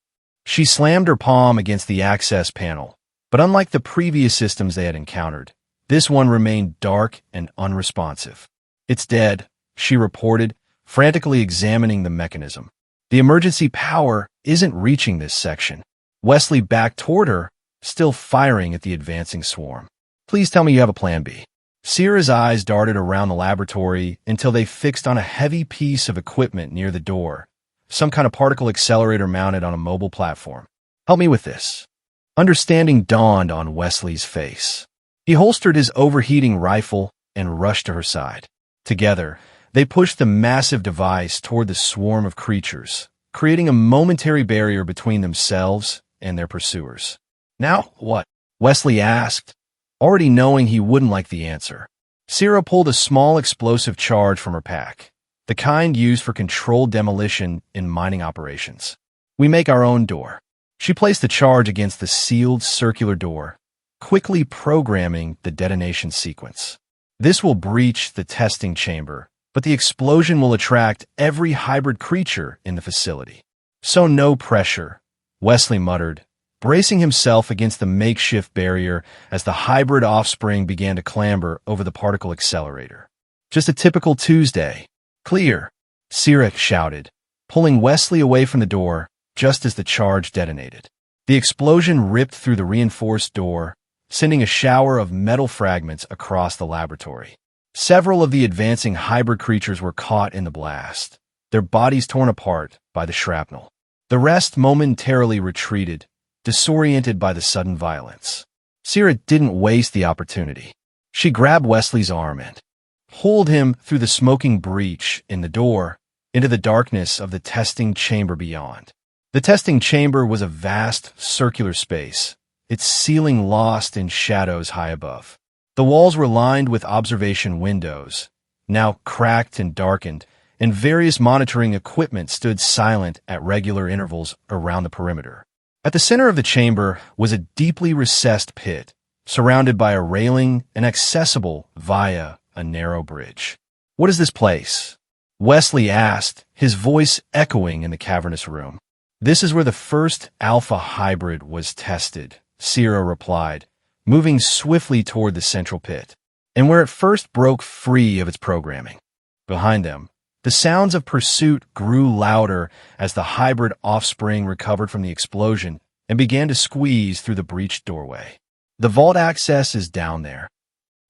She slammed her palm against the access panel, but unlike the previous systems they had encountered, this one remained dark and unresponsive. "It's dead," she reported, frantically examining the mechanism. "The emergency power isn't reaching this section." Wesley backed toward her, still firing at the advancing swarm. "Please tell me you have a plan B." Sierra's eyes darted around the laboratory until they fixed on a heavy piece of equipment near the door, some kind of particle accelerator mounted on a mobile platform. "Help me with this." Understanding dawned on Wesley's face. He holstered his overheating rifle and rushed to her side. Together, they pushed the massive device toward the swarm of creatures, creating a momentary barrier between themselves and their pursuers. "Now what?" Wesley asked, already knowing he wouldn't like the answer. Sierra pulled a small explosive charge from her pack, the kind used for controlled demolition in mining operations. "We make our own door." She placed the charge against the sealed circular door, quickly programming the detonation sequence. "This will breach the testing chamber, but the explosion will attract every hybrid creature in the facility. So no pressure," Wesley muttered, bracing himself against the makeshift barrier as the hybrid offspring began to clamber over the particle accelerator. "Just a typical Tuesday." "Clear," Sierra shouted, pulling Wesley away from the door just as the charge detonated. The explosion ripped through the reinforced door, sending a shower of metal fragments across the laboratory. Several of the advancing hybrid creatures were caught in the blast, their bodies torn apart by the shrapnel. The rest momentarily retreated, disoriented by the sudden violence. Sierra didn't waste the opportunity. She grabbed Wesley's arm and pulled him through the smoking breach in the door into the darkness of the testing chamber beyond. The testing chamber was a vast, circular space, its ceiling lost in shadows high above. The walls were lined with observation windows, now cracked and darkened, and various monitoring equipment stood silent at regular intervals around the perimeter. At the center of the chamber was a deeply recessed pit, surrounded by a railing and accessible via a narrow bridge. "What is this place?" Wesley asked, his voice echoing in the cavernous room. "This is where the first alpha hybrid was tested," Sierra replied, moving swiftly toward the central pit, "and where it first broke free of its programming." Behind them, the sounds of pursuit grew louder as the hybrid offspring recovered from the explosion and began to squeeze through the breached doorway. "The vault access is down there."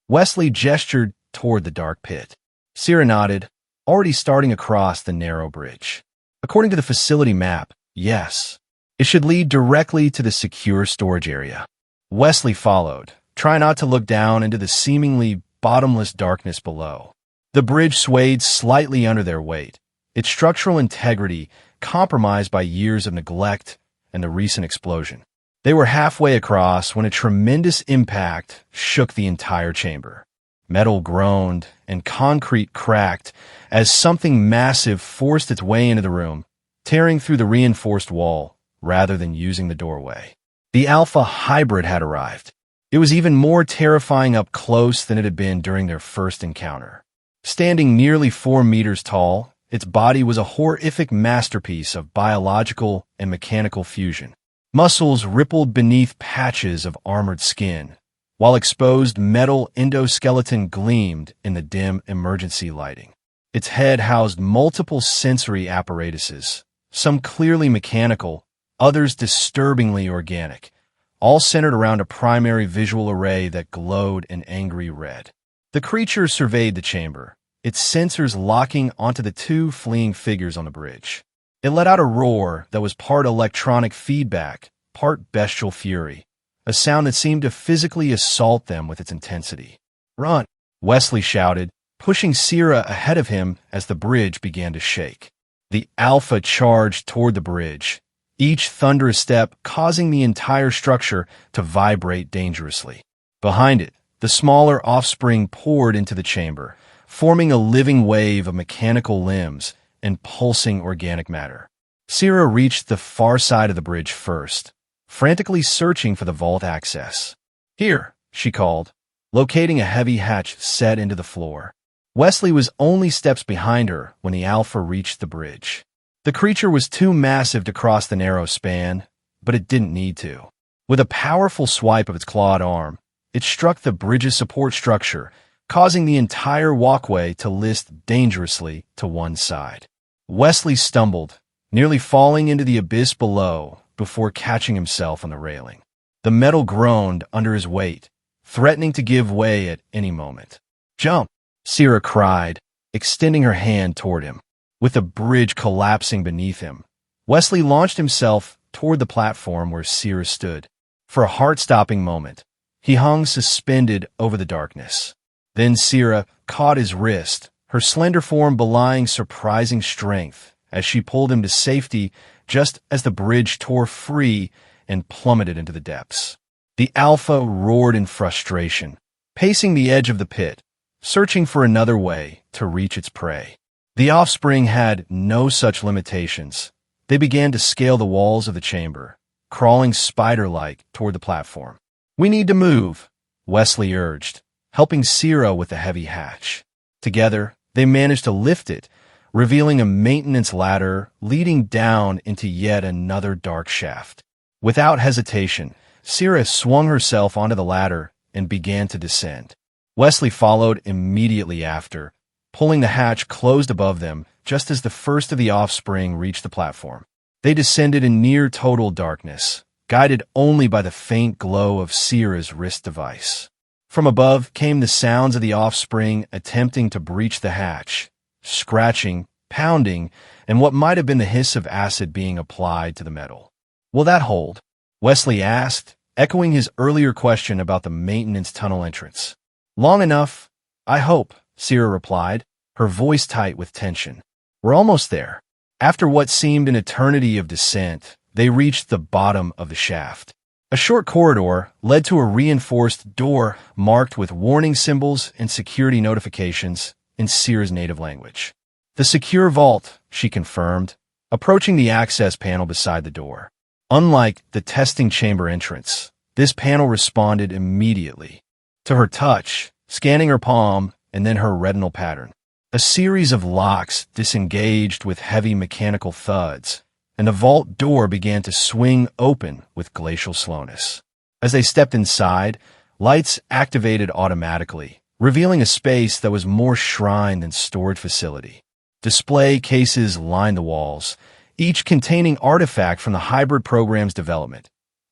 Wesley gestured toward the dark pit. Sierra nodded, already starting across the narrow bridge. "According to the facility map, yes. It should lead directly to the secure storage area." Wesley followed, trying not to look down into the seemingly bottomless darkness below. The bridge swayed slightly under their weight, its structural integrity compromised by years of neglect and the recent explosion. They were halfway across when a tremendous impact shook the entire chamber. Metal groaned and concrete cracked as something massive forced its way into the room, tearing through the reinforced wall rather than using the doorway. The alpha hybrid had arrived. It was even more terrifying up close than it had been during their first encounter. Standing nearly 4 meters tall, its body was a horrific masterpiece of biological and mechanical fusion. Muscles rippled beneath patches of armored skin, while exposed metal endoskeleton gleamed in the dim emergency lighting. Its head housed multiple sensory apparatuses, some clearly mechanical, others disturbingly organic, all centered around a primary visual array that glowed an angry red. The creature surveyed the chamber, its sensors locking onto the two fleeing figures on the bridge. It let out a roar that was part electronic feedback, part bestial fury, a sound that seemed to physically assault them with its intensity. "Run!" Wesley shouted, pushing Sierra ahead of him as the bridge began to shake. The Alpha charged toward the bridge, each thunderous step causing the entire structure to vibrate dangerously. Behind it, the smaller offspring poured into the chamber, forming a living wave of mechanical limbs and pulsing organic matter. Sierra reached the far side of the bridge first, frantically searching for the vault access. "Here," she called, locating a heavy hatch set into the floor. Wesley was only steps behind her when the Alpha reached the bridge. The creature was too massive to cross the narrow span, but it didn't need to. With a powerful swipe of its clawed arm, it struck the bridge's support structure, causing the entire walkway to list dangerously to one side. Wesley stumbled, nearly falling into the abyss below before catching himself on the railing. The metal groaned under his weight, threatening to give way at any moment. "Jump!" Sierra cried, extending her hand toward him. With the bridge collapsing beneath him, Wesley launched himself toward the platform where Sierra stood. For a heart-stopping moment, he hung suspended over the darkness. Then Sierra caught his wrist, her slender form belying surprising strength as she pulled him to safety just as the bridge tore free and plummeted into the depths. The Alpha roared in frustration, pacing the edge of the pit, searching for another way to reach its prey. The offspring had no such limitations. They began to scale the walls of the chamber, crawling spider-like toward the platform. "We need to move," Wesley urged, helping Sierra with the heavy hatch. Together, they managed to lift it, revealing a maintenance ladder leading down into yet another dark shaft. Without hesitation, Sierra swung herself onto the ladder and began to descend. Wesley followed immediately after, pulling the hatch closed above them just as the first of the offspring reached the platform. They descended in near total darkness, guided only by the faint glow of Sierra's wrist device. From above came the sounds of the offspring attempting to breach the hatch, scratching, pounding, and what might have been the hiss of acid being applied to the metal. "Will that hold?" Wesley asked, echoing his earlier question about the maintenance tunnel entrance. "Long enough, I hope," Sierra replied, her voice tight with tension. "We're almost there." After what seemed an eternity of descent, they reached the bottom of the shaft. A short corridor led to a reinforced door marked with warning symbols and security notifications in Sierra's native language. "The secure vault," she confirmed, approaching the access panel beside the door. Unlike the testing chamber entrance, this panel responded immediately to her touch, scanning her palm and then her retinal pattern. A series of locks disengaged with heavy mechanical thuds, and the vault door began to swing open with glacial slowness. As they stepped inside, lights activated automatically, revealing a space that was more shrine than storage facility. Display cases lined the walls, each containing artifact from the hybrid program's development,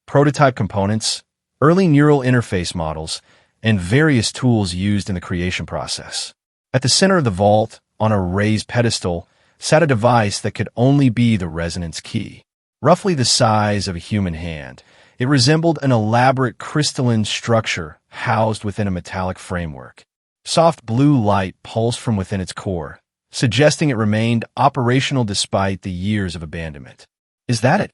prototype components, early neural interface models, and various tools used in the creation process. At the center of the vault, on a raised pedestal, sat a device that could only be the resonance key. Roughly the size of a human hand, it resembled an elaborate crystalline structure housed within a metallic framework. Soft blue light pulsed from within its core, suggesting it remained operational despite the years of abandonment. "Is that it?"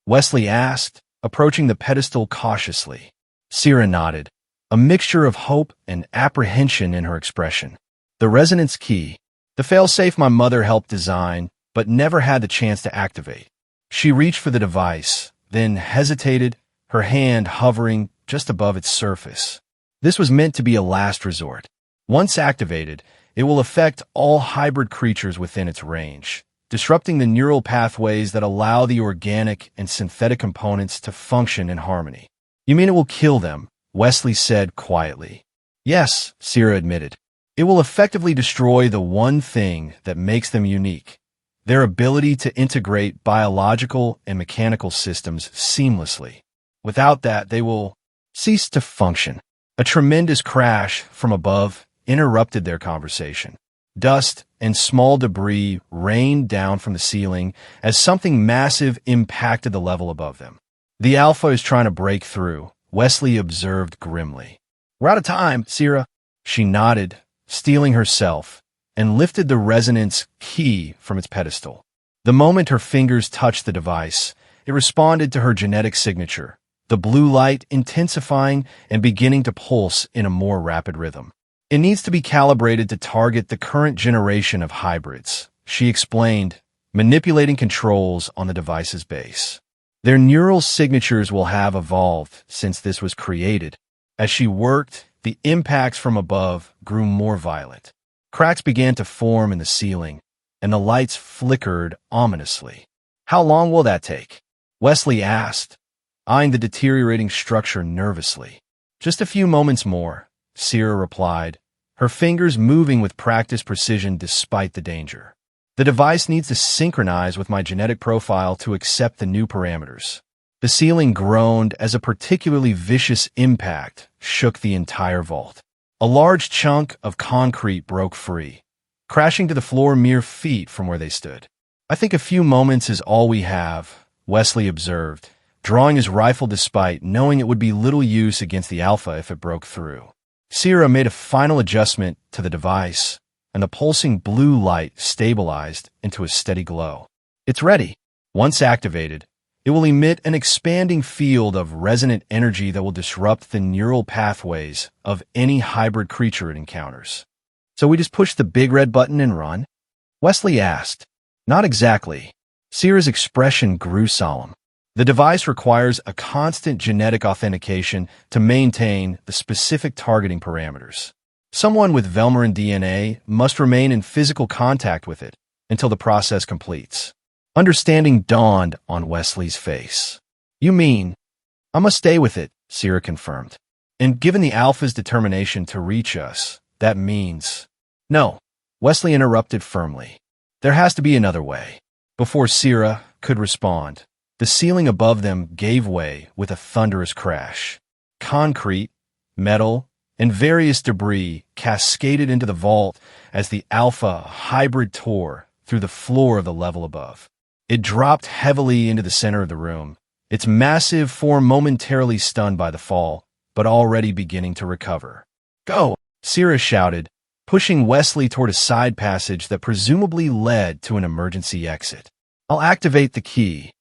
Wesley asked, approaching the pedestal cautiously. Sierra nodded, a mixture of hope and apprehension in her expression. "The resonance key, the failsafe my mother helped design, but never had the chance to activate." She reached for the device, then hesitated, her hand hovering just above its surface. This was meant to be a last resort. Once activated, It will affect all hybrid creatures within its range, disrupting the neural pathways that allow the organic and synthetic components to function in harmony. You mean it will kill them? Wesley said quietly. Yes, Sierra admitted. It will effectively destroy the one thing that makes them unique, their ability to integrate biological and mechanical systems seamlessly. Without that, they will cease to function. A tremendous crash from above interrupted their conversation. Dust and small debris rained down from the ceiling as something massive impacted the level above them. The Alpha is trying to break through, Wesley observed grimly. We're out of time, Sierra. She nodded, steeling herself, and lifted the resonance key from its pedestal. The moment her fingers touched the device, it responded to her genetic signature, the blue light intensifying and beginning to pulse in a more rapid rhythm. It needs to be calibrated to target the current generation of hybrids, she explained, manipulating controls on the device's base. Their neural signatures will have evolved since this was created. As she worked, the impacts from above grew more violent. Cracks began to form in the ceiling, and the lights flickered ominously. How long will that take? Wesley asked, eyeing the deteriorating structure nervously. Just a few moments more, Sierra replied, her fingers moving with practiced precision despite the danger. The device needs to synchronize with my genetic profile to accept the new parameters. The ceiling groaned as a particularly vicious impact shook the entire vault. A large chunk of concrete broke free, crashing to the floor mere feet from where they stood. I think a few moments is all we have, Wesley observed, drawing his rifle despite knowing it would be little use against the Alpha if it broke through. Sierra made a final adjustment to the device, and the pulsing blue light stabilized into a steady glow. It's ready. Once activated, it will emit an expanding field of resonant energy that will disrupt the neural pathways of any hybrid creature it encounters. So we just push the big red button and run? Wesley asked. Not exactly. Sierra's expression grew solemn. The device requires a constant genetic authentication to maintain the specific targeting parameters. Someone with Velmarin DNA must remain in physical contact with it until the process completes. Understanding dawned on Wesley's face. You mean, I must stay with it, Sierra confirmed. And given the Alpha's determination to reach us, that means... No, Wesley interrupted firmly. There has to be another way. Before Sierra could respond, the ceiling above them gave way with a thunderous crash. Concrete, metal, and various debris cascaded into the vault as the Alpha hybrid tore through the floor of the level above. It dropped heavily into the center of the room, its massive form momentarily stunned by the fall, but already beginning to recover. Go! Sierra shouted, pushing Wesley toward a side passage that presumably led to an emergency exit. I'll activate the key.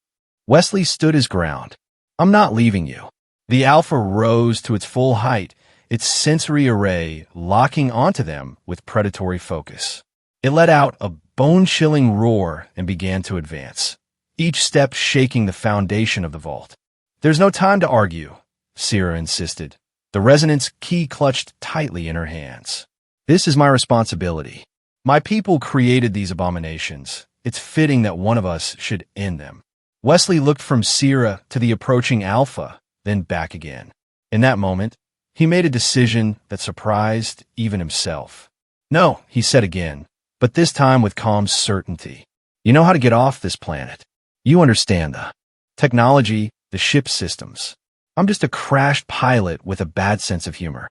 Wesley stood his ground. I'm not leaving you. The Alpha rose to its full height, its sensory array locking onto them with predatory focus. It let out a bone-chilling roar and began to advance, each step shaking the foundation of the vault. There's no time to argue, Sierra insisted, the resonance key clutched tightly in her hands. This is my responsibility. My people created these abominations. It's fitting that one of us should end them. Wesley looked from Sierra to the approaching Alpha, then back again. In that moment, he made a decision that surprised even himself. No, he said again, but this time with calm certainty. You know how to get off this planet. You understand the technology, the ship systems. I'm just a crashed pilot with a bad sense of humor.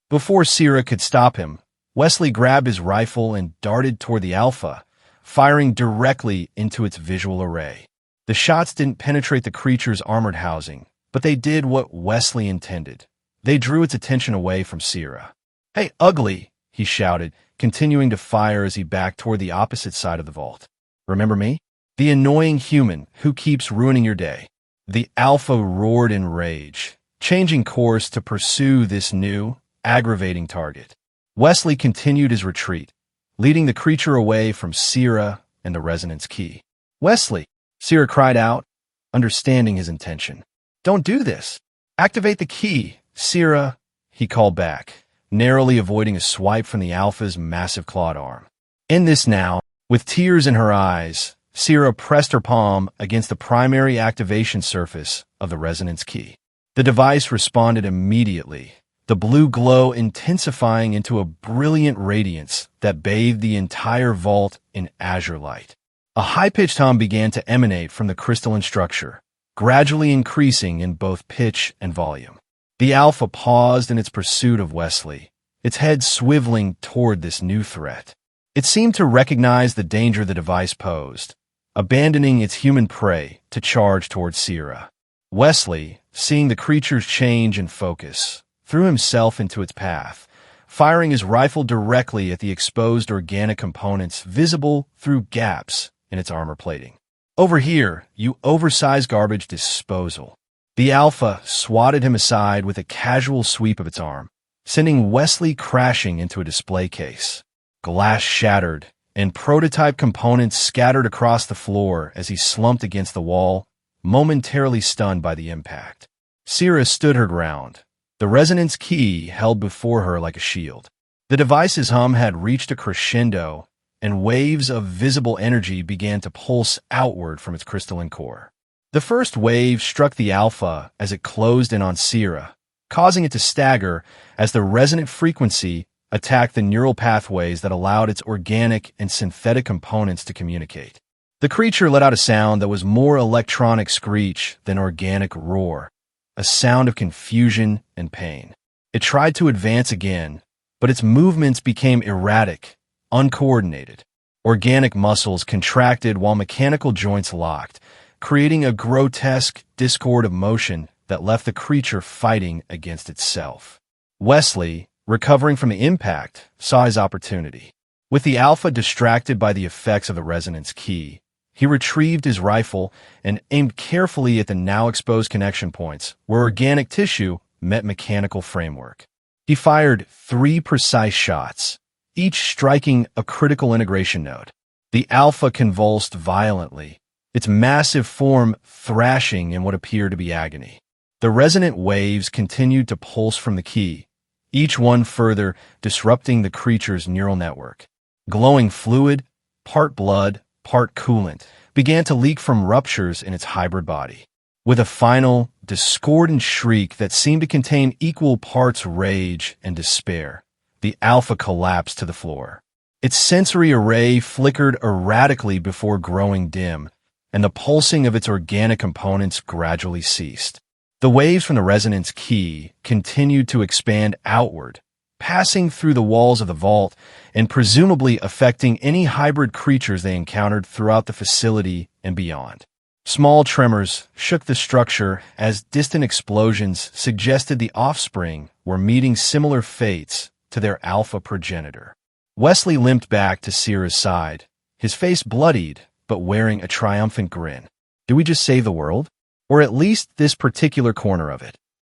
Before Sierra could stop him, Wesley grabbed his rifle and darted toward the Alpha, firing directly into its visual array. The shots didn't penetrate the creature's armored housing, but they did what Wesley intended. They drew its attention away from Sierra. Hey, ugly, he shouted, continuing to fire as he backed toward the opposite side of the vault. Remember me? The annoying human who keeps ruining your day. The Alpha roared in rage, changing course to pursue this new, aggravating target. Wesley continued his retreat, leading the creature away from Sierra and the resonance key. Wesley, Sierra cried out, understanding his intention. Don't do this. Activate the key, Sierra, he called back, narrowly avoiding a swipe from the Alpha's massive clawed arm. In this now, with tears in her eyes, Sierra pressed her palm against the primary activation surface of the resonance key. The device responded immediately, the blue glow intensifying into a brilliant radiance that bathed the entire vault in azure light. A high-pitched hum began to emanate from the crystalline structure, gradually increasing in both pitch and volume. The Alpha paused in its pursuit of Wesley, its head swiveling toward this new threat. It seemed to recognize the danger the device posed, abandoning its human prey to charge towards Sierra. Wesley, seeing the creature's change in focus, threw himself into its path, firing his rifle directly at the exposed organic components visible through gaps in its armor plating. "Over here, you oversized garbage disposal." The Alpha swatted him aside with a casual sweep of its arm, sending Wesley crashing into a display case. Glass shattered, and prototype components scattered across the floor as he slumped against the wall, momentarily stunned by the impact. Sierra stood her ground, the resonance key held before her like a shield. The device's hum had reached a crescendo, and waves of visible energy began to pulse outward from its crystalline core. The first wave struck the Alpha as it closed in on Sierra, causing it to stagger as the resonant frequency attacked the neural pathways that allowed its organic and synthetic components to communicate. The creature let out a sound that was more electronic screech than organic roar, a sound of confusion and pain. It tried to advance again, but its movements became erratic, uncoordinated. Organic muscles contracted while mechanical joints locked, creating a grotesque discord of motion that left the creature fighting against itself. Wesley, recovering from the impact, saw his opportunity. With the Alpha distracted by the effects of the resonance key, he retrieved his rifle and aimed carefully at the now exposed connection points where organic tissue met mechanical framework. He fired 3 precise shots, each striking a critical integration node. The Alpha convulsed violently, its massive form thrashing in what appeared to be agony. The resonant waves continued to pulse from the key, each one further disrupting the creature's neural network. Glowing fluid, part blood, part coolant, began to leak from ruptures in its hybrid body. With a final, discordant shriek that seemed to contain equal parts rage and despair, the Alpha collapsed to the floor. Its sensory array flickered erratically before growing dim, and the pulsing of its organic components gradually ceased. The waves from the resonance key continued to expand outward, passing through the walls of the vault and presumably affecting any hybrid creatures they encountered throughout the facility and beyond. Small tremors shook the structure as distant explosions suggested the offspring were meeting similar fates to their Alpha progenitor. Wesley limped back to Sierra's side, his face bloodied but wearing a triumphant grin. Did we just save the world? Or at least this particular corner of it?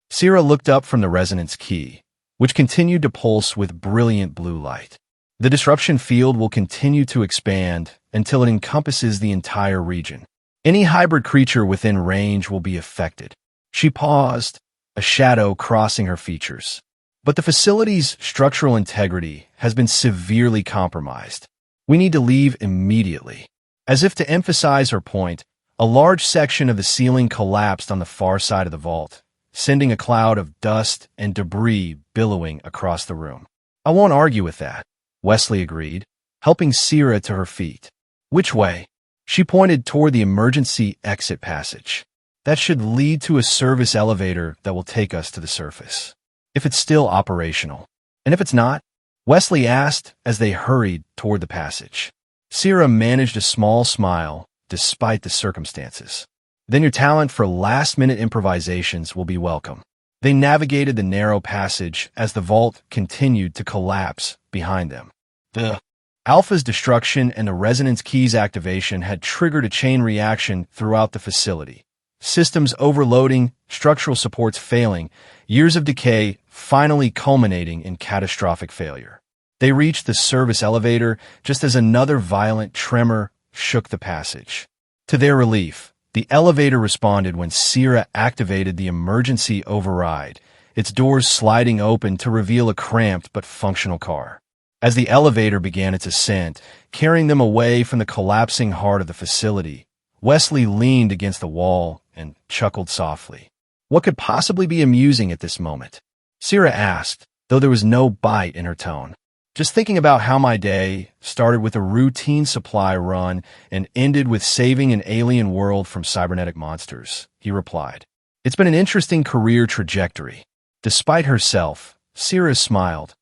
Sierra looked up from the resonance key, which continued to pulse with brilliant blue light. The disruption field will continue to expand until it encompasses the entire region. Any hybrid creature within range will be affected. She paused, a shadow crossing her features. But the facility's structural integrity has been severely compromised. We need to leave immediately. As if to emphasize her point, a large section of the ceiling collapsed on the far side of the vault, sending a cloud of dust and debris billowing across the room. "I won't argue with that," Wesley agreed, helping Sierra to her feet. "Which way?" She pointed toward the emergency exit passage. "That should lead to a service elevator that will take us to the surface. If it's still operational." "And if it's not?" Wesley asked as they hurried toward the passage. Sierra managed a small smile despite the circumstances. "Then your talent for last-minute improvisations will be welcome." They navigated the narrow passage as the vault continued to collapse behind them. The Alpha's destruction and the resonance key's activation had triggered a chain reaction throughout the facility. Systems overloading, structural supports failing, years of decay finally culminating in catastrophic failure. They reached the service elevator just as another violent tremor shook the passage. To their relief, the elevator responded when Sierra activated the emergency override, its doors sliding open to reveal a cramped but functional car. As the elevator began its ascent, carrying them away from the collapsing heart of the facility, Wesley leaned against the wall and chuckled softly. What could possibly be amusing at this moment? Sierra asked, though there was no bite in her tone. Just thinking about how my day started with a routine supply run and ended with saving an alien world from cybernetic monsters, he replied. It's been an interesting career trajectory. Despite herself, Sierra smiled,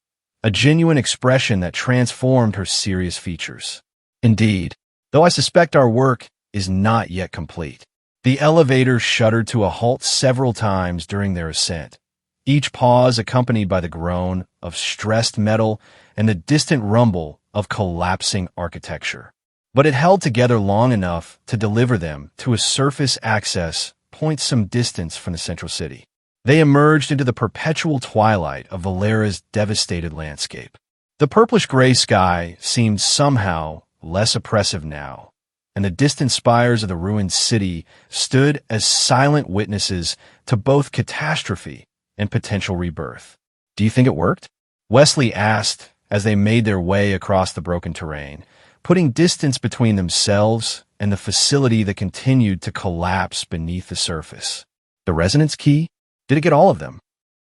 a genuine expression that transformed her serious features. Indeed, though I suspect our work is not yet complete. The elevator shuddered to a halt several times during their ascent, each pause accompanied by the groan of stressed metal and the distant rumble of collapsing architecture. But it held together long enough to deliver them to a surface access point some distance from the central city. They emerged into the perpetual twilight of Valera's devastated landscape. The purplish-gray sky seemed somehow less oppressive now, and the distant spires of the ruined city stood as silent witnesses to both catastrophe and potential rebirth. Do you think it worked? Wesley asked as they made their way across the broken terrain, putting distance between themselves and the facility that continued to collapse beneath the surface. The resonance key? Did it get all of them?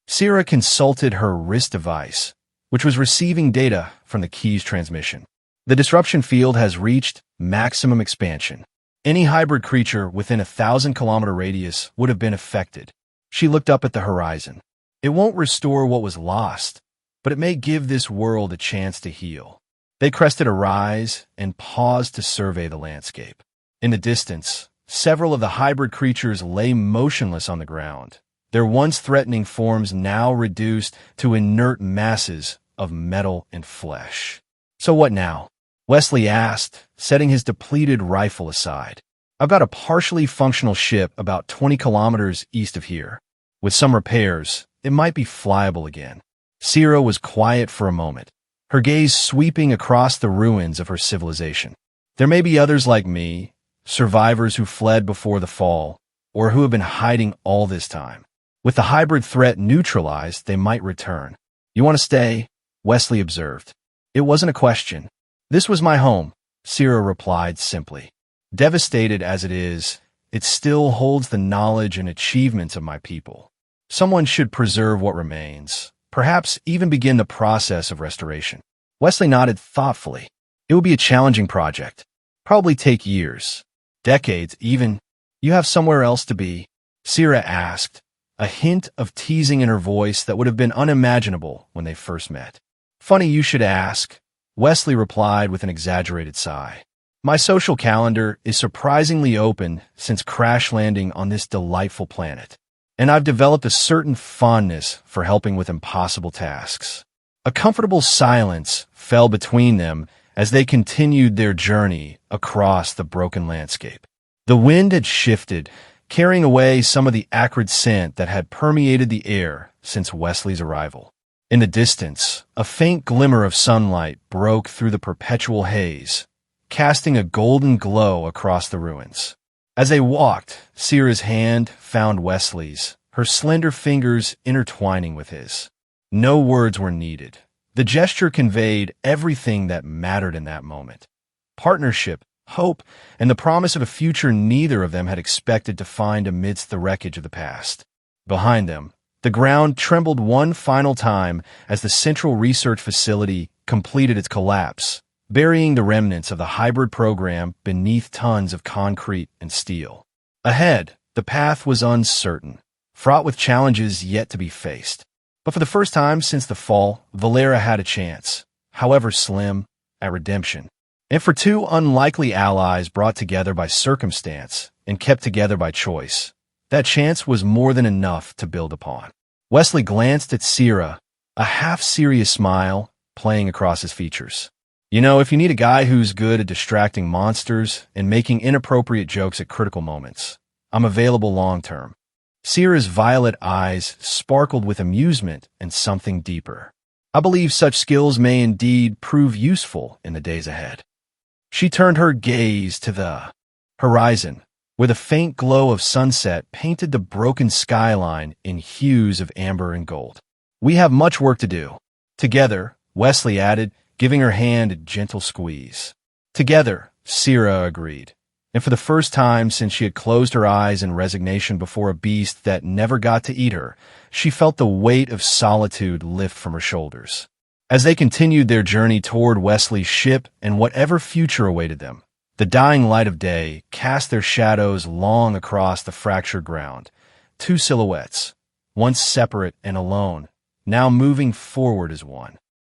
Sierra consulted her wrist device, which was receiving data from the key's transmission. The disruption field has reached maximum expansion. Any hybrid creature within a 1,000-kilometer radius would have been affected. She looked up at the horizon. It won't restore what was lost, but it may give this world a chance to heal. They crested a rise and paused to survey the landscape. In the distance, several of the hybrid creatures lay motionless on the ground, their once threatening forms now reduced to inert masses of metal and flesh. So what now? Wesley asked, setting his depleted rifle aside. I've got a partially functional ship about 20 kilometers east of here. With some repairs, it might be flyable again. Sierra was quiet for a moment, her gaze sweeping across the ruins of her civilization. There may be others like me, survivors who fled before the fall, or who have been hiding all this time. With the hybrid threat neutralized, they might return. You want to stay? Wesley observed. It wasn't a question. This was my home, Sierra replied simply. Devastated as it is, it still holds the knowledge and achievements of my people. Someone should preserve what remains, perhaps even begin the process of restoration. Wesley nodded thoughtfully. It will be a challenging project. Probably take years, decades even. You have somewhere else to be? Sierra asked, a hint of teasing in her voice that would have been unimaginable when they first met. Funny you should ask, Wesley replied with an exaggerated sigh. My social calendar is surprisingly open since crash landing on this delightful planet, and I've developed a certain fondness for helping with impossible tasks. A comfortable silence fell between them as they continued their journey across the broken landscape. The wind had shifted, carrying away some of the acrid scent that had permeated the air since Wesley's arrival. In the distance, a faint glimmer of sunlight broke through the perpetual haze, casting a golden glow across the ruins. As they walked, Sierra's hand found Wesley's, her slender fingers intertwining with his. No words were needed. The gesture conveyed everything that mattered in that moment. Partnership, hope, and the promise of a future neither of them had expected to find amidst the wreckage of the past. Behind them, the ground trembled one final time as the Central Research Facility completed its collapse, burying the remnants of the hybrid program beneath tons of concrete and steel. Ahead, the path was uncertain, fraught with challenges yet to be faced. But for the first time since the fall, Valera had a chance, however slim, at redemption. And for two unlikely allies brought together by circumstance and kept together by choice, that chance was more than enough to build upon. Wesley glanced at Sierra, a half-serious smile playing across his features. You know, if you need a guy who's good at distracting monsters and making inappropriate jokes at critical moments, I'm available long-term. Sierra's violet eyes sparkled with amusement and something deeper. I believe such skills may indeed prove useful in the days ahead. She turned her gaze to the horizon, where the faint glow of sunset painted the broken skyline in hues of amber and gold. "We have much work to do." "Together," Wesley added, giving her hand a gentle squeeze. "Together," Sierra agreed. And for the first time since she had closed her eyes in resignation before a beast that never got to eat her, she felt the weight of solitude lift from her shoulders. As they continued their journey toward Wesley's ship and whatever future awaited them, the dying light of day cast their shadows long across the fractured ground. Two silhouettes, once separate and alone, now moving forward as one.